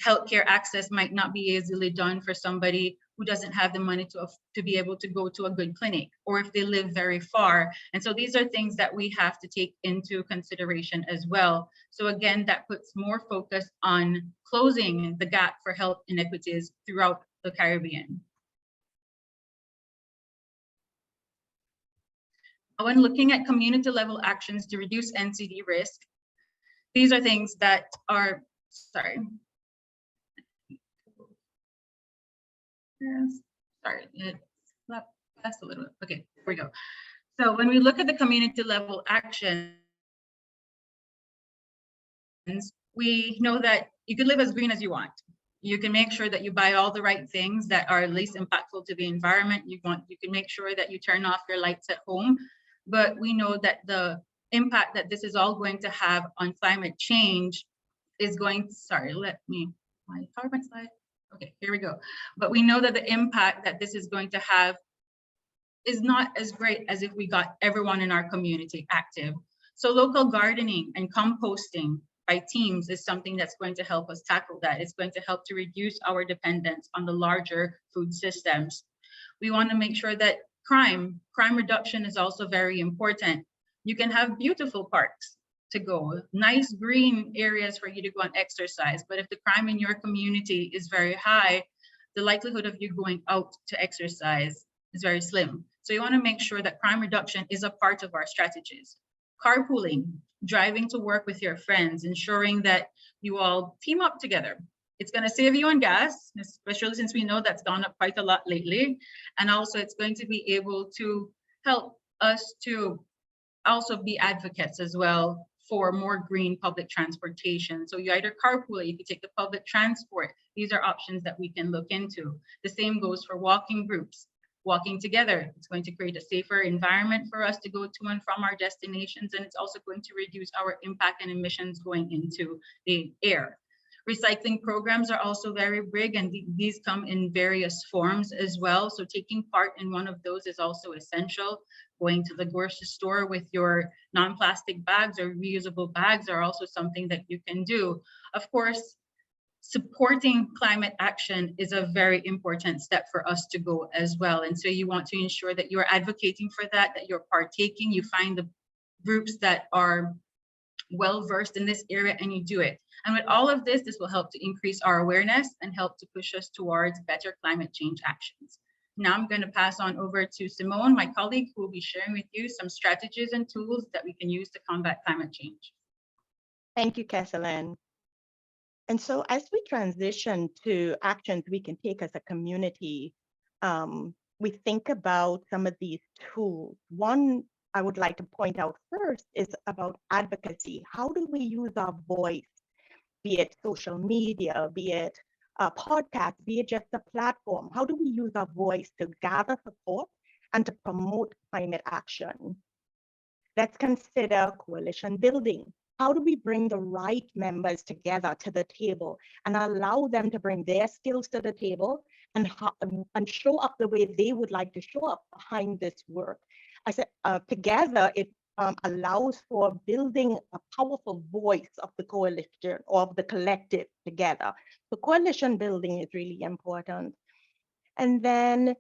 Healthcare access might not be easily done for somebody who doesn't have the money to be able to go to a good clinic, or if they live very far. And so these are things that we have to take into consideration as well. So again, that puts more focus on closing the gap for health inequities throughout the Caribbean. When looking at community level actions to reduce NCD risk, these are things that are, sorry, it passed a little bit. Okay, here we go. So when we look at the community level actions, we know that you can live as green as you want. You can make sure that you buy all the right things that are least impactful to the environment. You can make sure that you turn off your lights at home. But we know that the impact that this is all going to have on climate change is going, my PowerPoint slide. Okay, here we go. But we know that the impact that this is going to have is not as great as if we got everyone in our community active. So local gardening and composting by teams is something that's going to help us tackle that. It's going to help to reduce our dependence on the larger food systems. We want to make sure that crime reduction is also very important. You can have beautiful parks to go, nice green areas for you to go and exercise, but if the crime in your community is very high, the likelihood of you going out to exercise is very slim. So you want to make sure that crime reduction is a part of our strategies. Carpooling, driving to work with your friends, ensuring that you all team up together. It's going to save you on gas, especially since we know that's gone up quite a lot lately. And also it's going to be able to help us to also be advocates as well for more green public transportation. So you either carpool, if you take the public transport, these are options that we can look into. The same goes for walking groups. Walking together, it's going to create a safer environment for us to go to and from our destinations, and it's also going to reduce our impact and emissions going into the air. Recycling programs are also very big, and these come in various forms as well. So taking part in one of those is also essential. Going to the grocery store with your non-plastic bags or reusable bags are also something that you can do. Of course, supporting climate action is a very important step for us to go as well. And so you want to ensure that you're advocating for that you're partaking, you find the groups that are well-versed in this area and you do it. And with all of this, this will help to increase our awareness and help to push us towards better climate change actions. Now I'm going to pass on over to Simone, my colleague, who will be sharing with you some strategies and tools that we can use to combat climate change. Thank you, Kathleen. And so as we transition to actions we can take as a community, we think about some of these tools. One I would like to point out first is about advocacy. How do we use our voice, be it social media, be it a podcast, be it just a platform? How do we use our voice to gather support and to promote climate action? Let's consider coalition building. How do we bring the right members together to the table and allow them to bring their skills to the table and show up the way they would like to show up behind this work? I said together, it allows for building a powerful voice of the coalition or of the collective together. So coalition building is really important. And then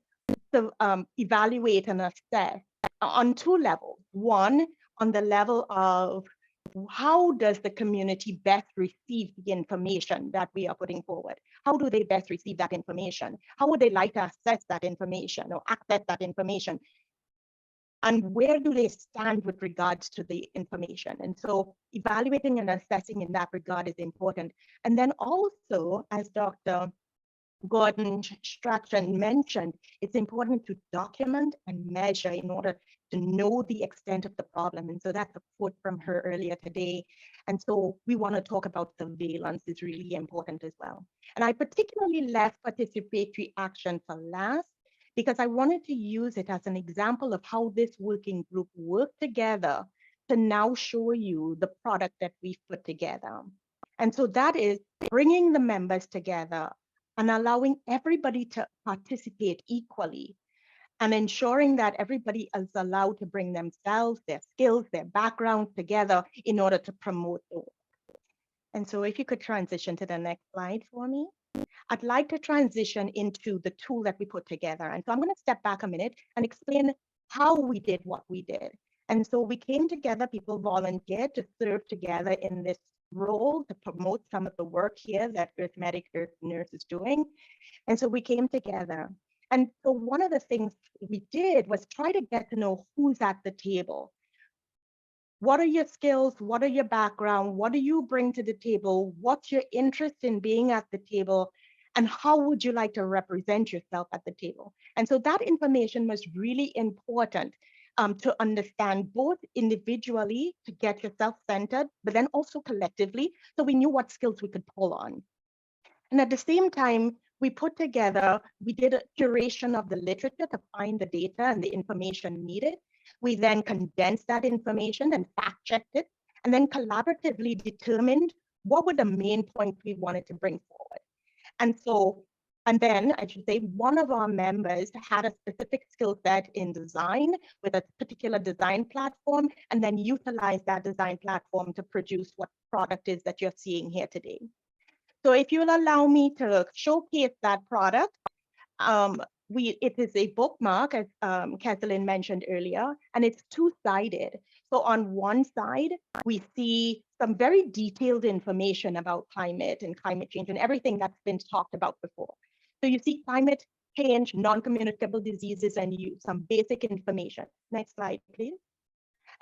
to evaluate and assess on two levels. One, on the level of how does the community best receive the information that we are putting forward? How do they best receive that information? How would they like to assess that information or access that information? And where do they stand with regards to the information? And so evaluating and assessing in that regard is important. And then also, as Dr. Gordon Strachan mentioned, it's important to document and measure in order to know the extent of the problem. And so that's a quote from her earlier today. And so we want to talk about surveillance is really important as well. And I particularly left participatory action for last because I wanted to use it as an example of how this working group worked together to now show you the product that we've put together. And so that is bringing the members together and allowing everybody to participate equally and ensuring that everybody is allowed to bring themselves, their skills, their backgrounds together in order to promote those. And so if you could transition to the next slide for me. I'd like to transition into the tool that we put together. And so I'm going to step back a minute and explain how we did what we did. And so we came together, people volunteered to serve together in this role to promote some of the work here that Earth Medic, Earth Nurse is doing. And so we came together. And so one of the things we did was try to get to know who's at the table. What are your skills? What are your background? What do you bring to the table? What's your interest in being at the table? And how would you like to represent yourself at the table? And so that information was really important to understand both individually to get yourself centered, but then also collectively, so we knew what skills we could pull on. And at the same time, we did a curation of the literature to find the data and the information needed. We then condensed that information and fact-checked it, and then collaboratively determined what were the main points we wanted to bring forward. And then I should say, one of our members had a specific skill set in design with a particular design platform, and then utilized that design platform to produce what product is that you're seeing here today. So if you'll allow me to showcase that product, it is a bookmark, as Kathleen mentioned earlier, and it's two-sided. So on one side, we see some very detailed information about climate and climate change and everything that's been talked about before. So you see climate change, non-communicable diseases, and some basic information. Next slide, please.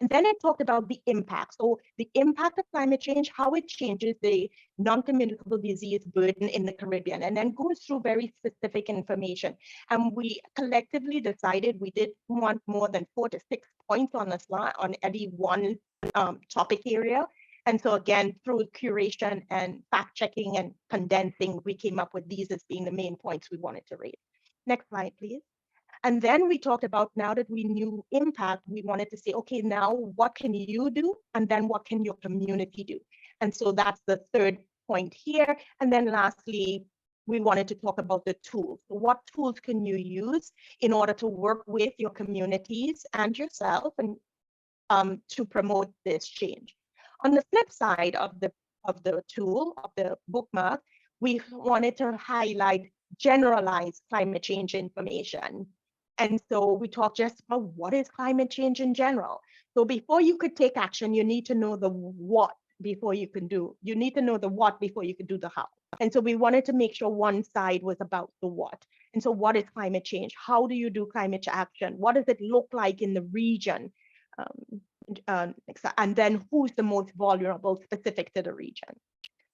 And then it talked about the impact. So the impact of climate change, how it changes the non-communicable disease burden in the Caribbean, and then goes through very specific information. And we collectively decided we didn't want more than 4 to 6 points on the slide on any one topic area. And so again, through curation and fact checking and condensing, we came up with these as being the main points we wanted to raise. Next slide, please. And then we talked about, now that we knew impact, we wanted to say, okay, now what can you do? And then what can your community do? And so that's the third point here. And then lastly, we wanted to talk about the tools. So what tools can you use in order to work with your communities and yourself and to promote this change? On the flip side of the tool, of the bookmark, we wanted to highlight generalized climate change information. And so we talked just about what is climate change in general. So before you could take action, you need to know the what before you can do. You need to know the what before you can do the how. And so we wanted to make sure one side was about the what. And so what is climate change? How do you do climate action? What does it look like in the region? And then who's the most vulnerable specific to the region?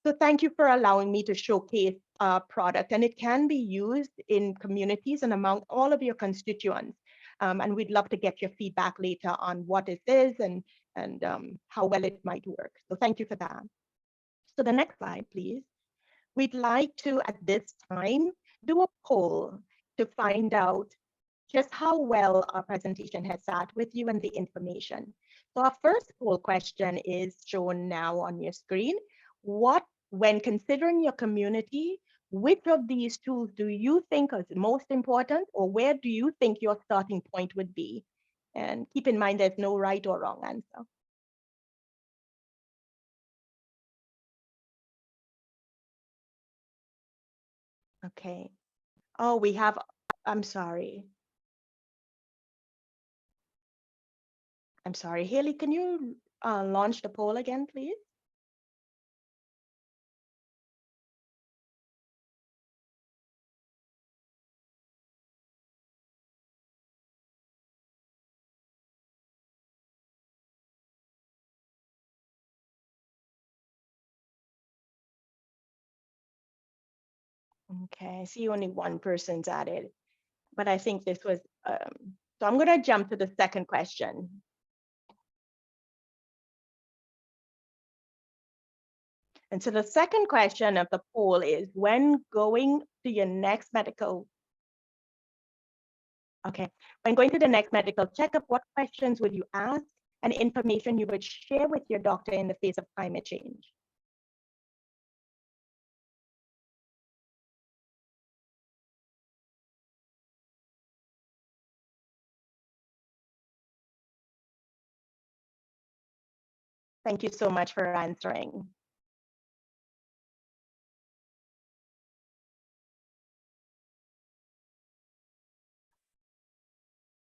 So thank you for allowing me to showcase our product, and it can be used in communities and among all of your constituents. And we'd love to get your feedback later on what it is and how well it might work. So thank you for that. So the next slide, please. We'd like to, at this time, do a poll to find out just how well our presentation has sat with you and the information. So our first poll question is shown now on your screen. When considering your community, which of these tools do you think is most important, or where do you think your starting point would be? And keep in mind, there's no right or wrong answer. Okay. Oh, we have, I'm sorry. I'm sorry, Haley, can you launch the poll again, please? Okay, I see only one person's added, but I think this was, so I'm gonna jump to the second question. And so the second question of the poll is, when going to your next medical, when going to the next medical checkup, what questions would you ask and information you would share with your doctor in the face of climate change? Thank you so much for answering.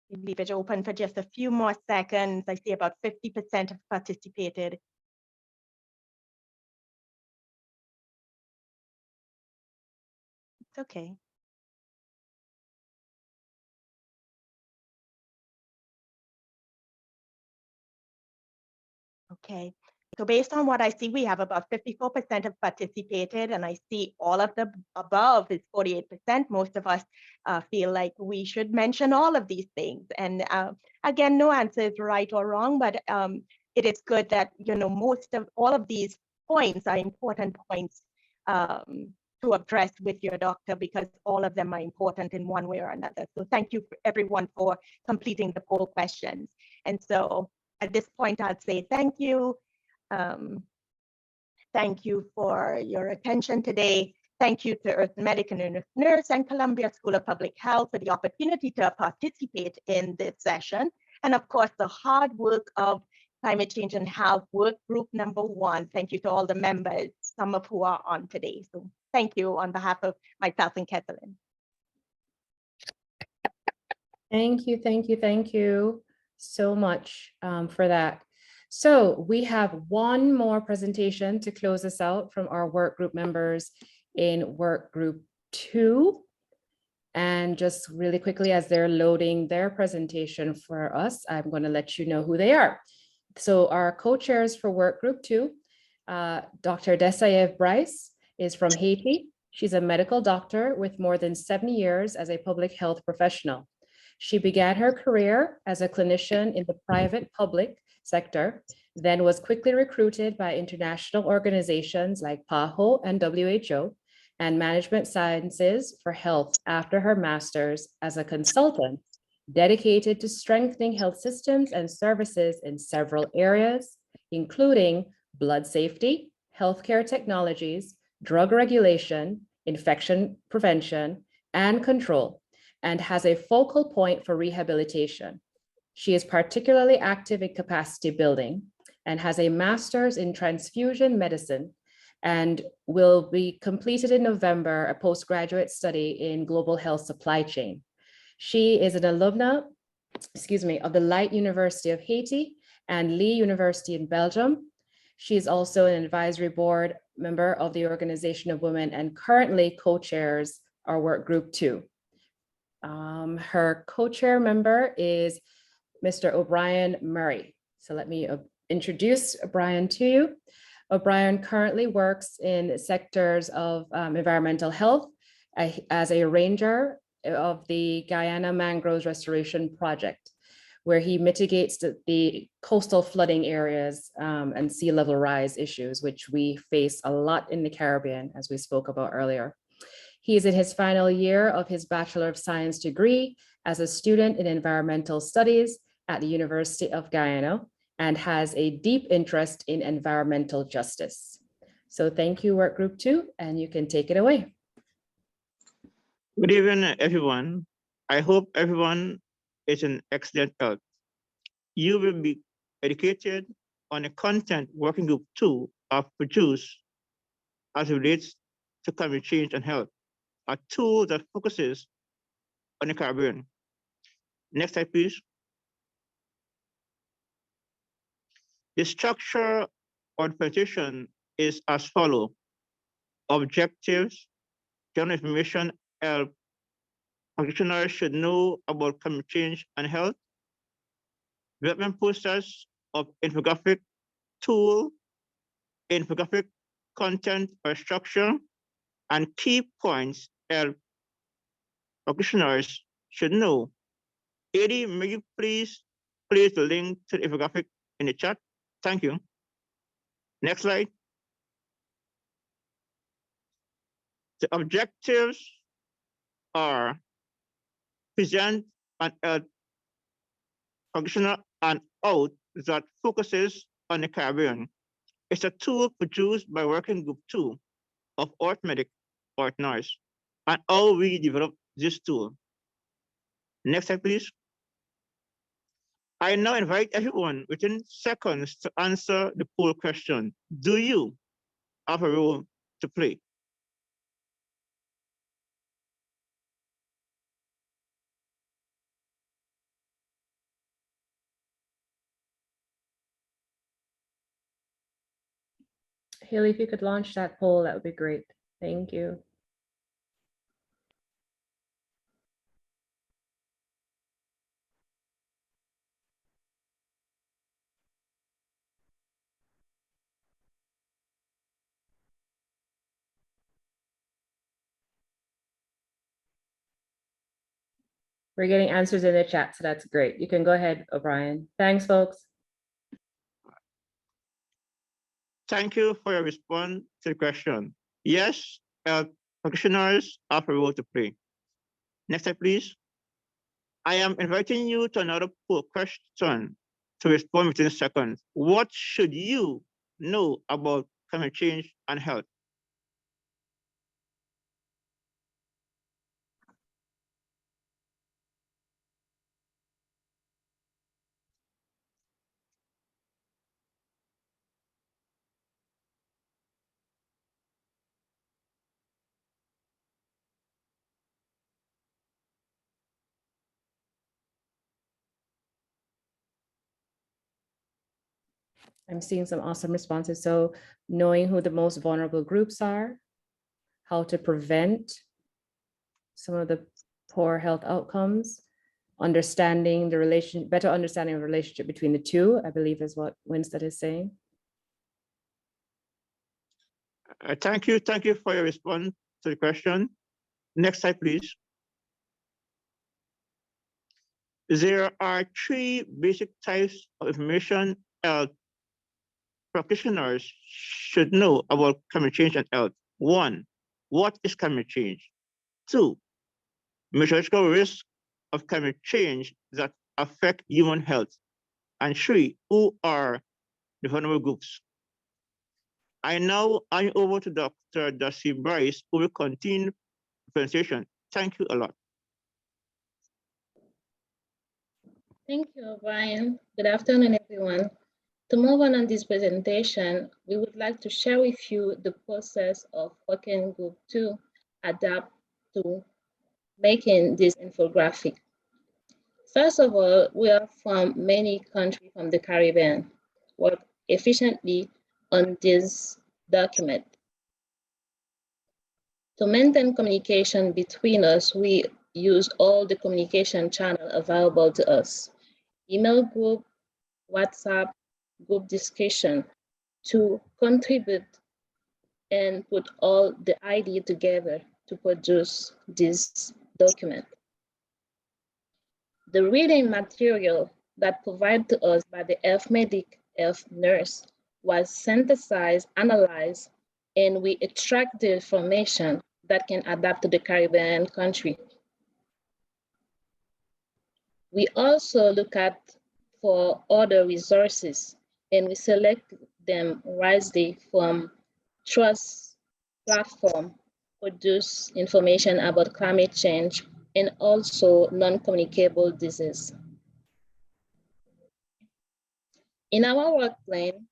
Leave it open for just a few more seconds. I see about 50% have participated. It's okay. Okay, so based on what I see, we have about 54% have participated, and I see all of the above is 48%. Most of us feel like we should mention all of these things. And again, no answer is right or wrong, but it is good that, you know, most of all of these points are important points to address with your doctor, because all of them are important in one way or another. So thank you everyone for completing the poll questions. And so at this point, I'd say thank you. Thank you for your attention today. Thank you to Earth Medic and Nurse and Columbia School of Public Health for the opportunity to participate in this session. And of course, the hard work of Climate Change and Health Work Group #1. Thank you to all the members, some of who are on today. So thank you on behalf of myself and Kathleen. Thank you so much for that. So we have one more presentation to close us out from our work group members in work group 2. And just really quickly, as they're loading their presentation for us, I'm going to let you know who they are. So our co-chairs for work group 2, Dr. Desayev Bryce is from Haiti. She's a medical doctor with more than 70 years as a public health professional. She began her career as a clinician in the private public sector, then was quickly recruited by international organizations like PAHO and WHO and management sciences for health after her master's as a consultant dedicated to strengthening health systems and services in several areas, including blood safety, healthcare technologies, drug regulation, infection prevention, and control, and has a focal point for rehabilitation. She is particularly active in capacity building and has a master's in transfusion medicine and will be completed in November, a postgraduate study in global health supply chain. She is an alumna, of the Light University of Haiti and Lee University in Belgium. She is also an advisory board member of the Organization of Women and currently co-chairs our work group 2. Her co-chair member is Mr. O'Brien Murray. So let me introduce O'Brien to you. O'Brien currently works in sectors of environmental health as a ranger of the Guyana Mangroves Restoration Project, where he mitigates the coastal flooding areas and sea level rise issues, which we face a lot in the Caribbean, as we spoke about earlier. He is in his final year of his Bachelor of Science degree as a student in environmental studies at the University of Guyana and has a deep interest in environmental justice. So thank you, work group 2, and you can take it away. Good evening, everyone. I hope everyone is in excellent health. You will be educated on the content working group 2 have produced as it relates to climate change and health, a tool that focuses on the Caribbean. Next slide, please. The structure of the presentation is as follows. Objectives, general information, help practitioners should know about climate change and health. Development process of infographic tool, infographic content or structure, and key points help practitioners should know. Eddie, may you please place the link to the infographic in the chat? Thank you. Next slide. The objectives are present an practitioner and out that focuses on the Caribbean. It's a tool produced by working group 2 of arithmetic partners and how we develop this tool. Next slide, please. I now invite everyone within seconds to answer the poll question. Do you have a role to play? Haley, if you could launch that poll, that would be great. Thank you. We're getting answers in the chat, so that's great. You can go ahead, O'Brien. Thanks, folks. Thank you for your response to the question. Yes, practitioners have a role to play. Next slide, please. I am inviting you to another poll question to respond within seconds. What should you know about climate change and health? I'm seeing some awesome responses. So knowing who the most vulnerable groups are, how to prevent some of the poor health outcomes, understanding the relation, better understanding of the relationship between the two, I believe is what Winston is saying. Thank you for your response to the question. Next slide, please. There are three basic types of information health practitioners should know about climate change and health. 1, what is climate change? 2, meteorological risks of climate change that affect human health. And 3, who are the vulnerable groups? I now hand over to Dr. Darcy Bryce, who will continue the presentation. Thank you a lot. Thank you, Brian. Good afternoon, everyone. To move on this presentation, we would like to share with you the process of working group 2 adapt to making this infographic. First of all, we are from many countries from the Caribbean, work efficiently on this document. To maintain communication between us, we use all the communication channels available to us. Email group, WhatsApp, group discussion to contribute and put all the idea together to produce this document. The reading material that provided to us by the health medic, health nurse was synthesized, analyzed, and we extract the information that can adapt to the Caribbean country. We also look at for other resources and we select them wisely from trust platform, produce information about climate change and also non-communicable disease. In our work plan,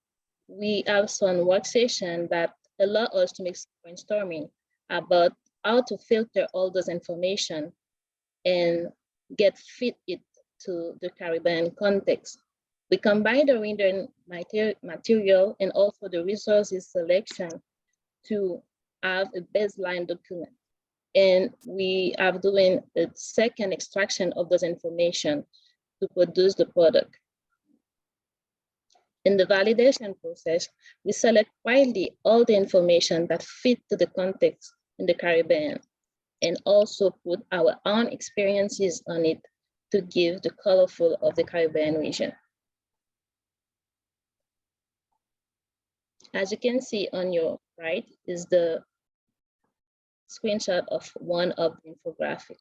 we have some work session that allow us to make brainstorming about how to filter all those information and fit it to the Caribbean context. We combine the reading material and also the resources selection to have a baseline document. And we are doing a second extraction of those information to produce the product. In the validation process, we select widely all the information that fit to the context in the Caribbean and also put our own experiences on it to give the colorful of the Caribbean region. As you can see on your right is the screenshot of one of the infographic.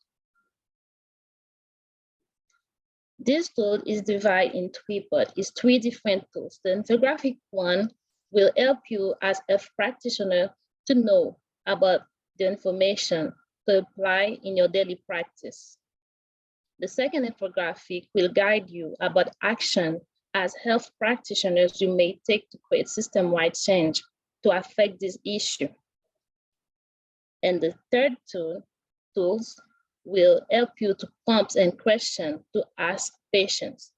This tool is divided in three parts. It's three different tools. The infographic one will help you as a practitioner to know about the information to apply in your daily practice. The second infographic will guide you about action as health practitioners you may take to create system-wide change to affect this issue. And the third tools will help you to prompt and question to ask patients.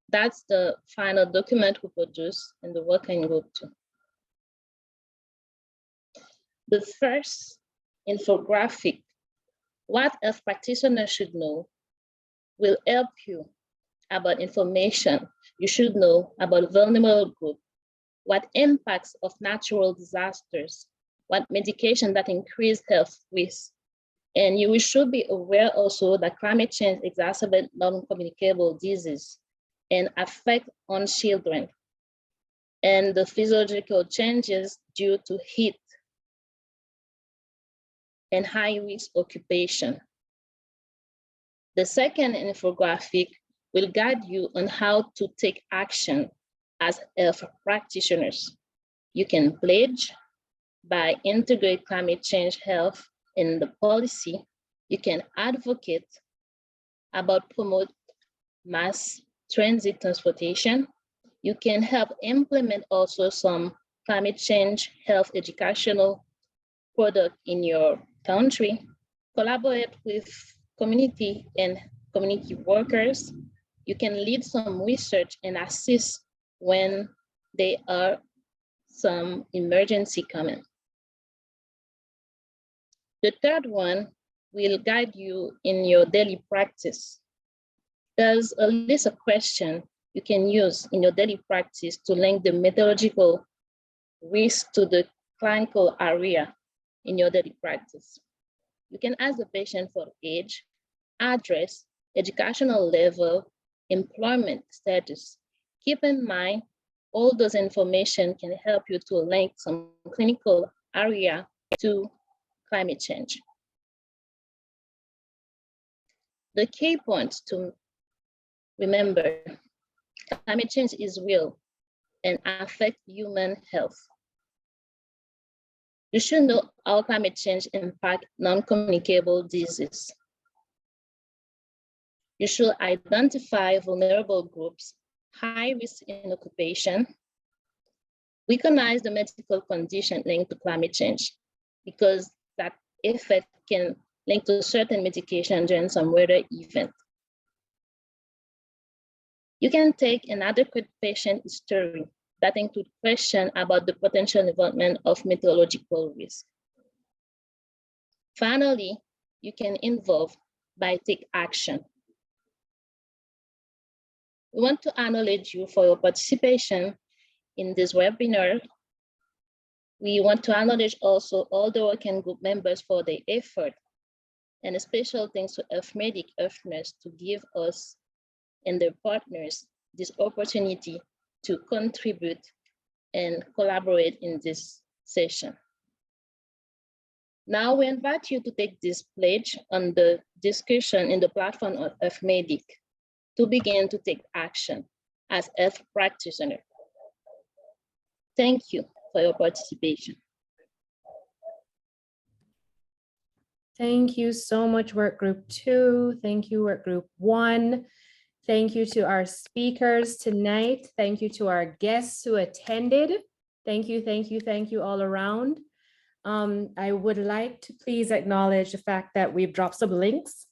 That's the final document we produce in the working group 2. The first infographic, what a practitioner should know, will help you about information you should know about vulnerable group, what impacts of natural disasters, what medication that increase health risk. And you should be aware also that climate change exacerbates non-communicable disease and affect on children and the physiological changes due to heat and high-risk occupation. The second infographic will guide you on how to take action as health practitioners. You can pledge by integrate climate change health in the policy. You can advocate about promote mass transit transportation. You can help implement also some climate change health educational product in your country. Collaborate with community and community workers. You can lead some research and assist when there are some emergency coming. The third one will guide you in your daily practice. There's a list of questions you can use in your daily practice to link the methodological risk to the clinical area in your daily practice. You can ask the patient for age, address, educational level, employment status. Keep in mind, all those information can help you to link some clinical area to climate change. The key points to remember, climate change is real and affects human health. You should know how climate change impacts non-communicable diseases. You should identify vulnerable groups, high risk in occupation, recognize the medical condition linked to climate change, because that effect can link to certain medication during some weather event. You can take an adequate patient history that includes questions about the potential development of meteorological risk. Finally, you can involve by take action. We want to acknowledge you for your participation in this webinar. We want to acknowledge also all the working group members for their effort, and a special thanks to Earth Medic, Earth Nurse, to give us and their partners this opportunity to contribute and collaborate in this session. Now we invite you to take this pledge on the discussion in the platform of Earth Medic to begin to take action as health practitioner. Thank you for your participation. Thank you so much, work group 2. Thank you, work group 1. Thank you to our speakers tonight. Thank you to our guests who attended. Thank you all around. I would like to please acknowledge the fact that we've dropped some links.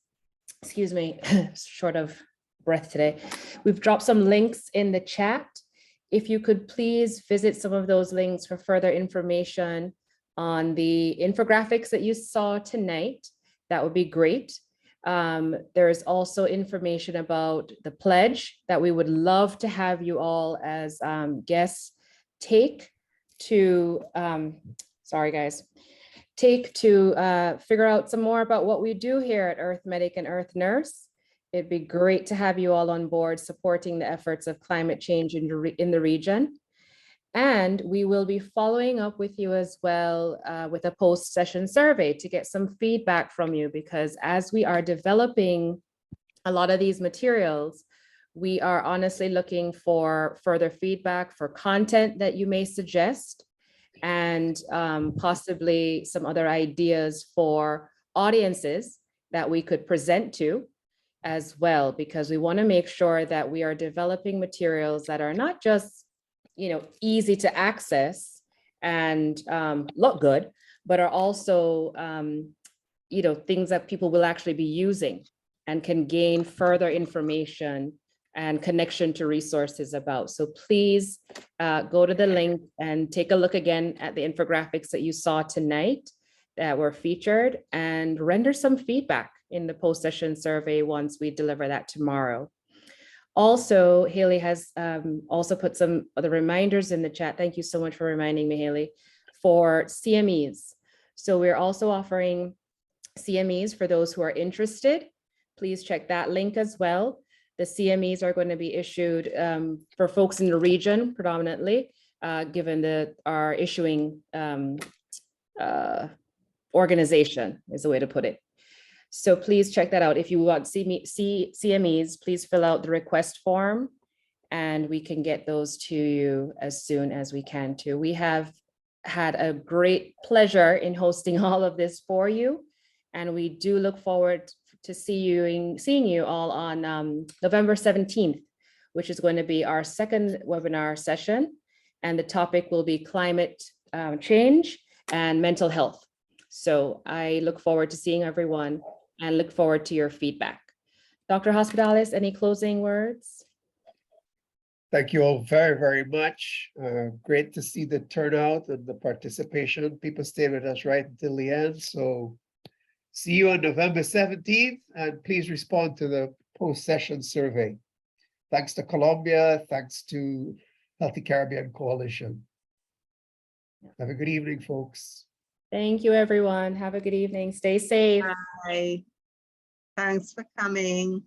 Excuse me, short of breath today. We've dropped some links in the chat. If you could please visit some of those links for further information on the infographics that you saw tonight, that would be great. There's also information about the pledge that we would love to have you all as guests take to, figure out some more about what we do here at Earth Medic and Earth Nurse. It'd be great to have you all on board supporting the efforts of climate change in the region. And we will be following up with you as well with a post-session survey to get some feedback from you, because as we are developing a lot of these materials, we are honestly looking for further feedback for content that you may suggest, and possibly some other ideas for audiences that we could present to as well, because we want to make sure that we are developing materials that are not just easy to access and look good, but are also, things that people will actually be using and can gain further information and connection to resources about. So please go to the link and take a look again at the infographics that you saw tonight that were featured, and render some feedback in the post-session survey once we deliver that tomorrow. Also, Haley has also put some other reminders in the chat. Thank you so much for reminding me, Haley, for CMEs. So we're also offering CMEs for those who are interested. Please check that link as well. The CMEs are going to be issued for folks in the region predominantly, given our issuing organization is the way to put it. So please check that out. If you want CMEs, please fill out the request form and we can get those to you as soon as we can too. We have had a great pleasure in hosting all of this for you, and we do look forward to seeing you all on November 17th, which is going to be our second webinar session, and the topic will be climate change and mental health. So I look forward to seeing everyone and look forward to your feedback. Dr. Hospitalis, any closing words? Thank you all very, very much. Great to see the turnout and the participation. People stayed with us right until the end. So See you on November 17th, and please respond to the post-session survey. Thanks to Colombia, thanks to Healthy Caribbean Coalition. Have a good evening, folks. Thank you, everyone. Have a good evening. Stay safe. Bye. Thanks for coming.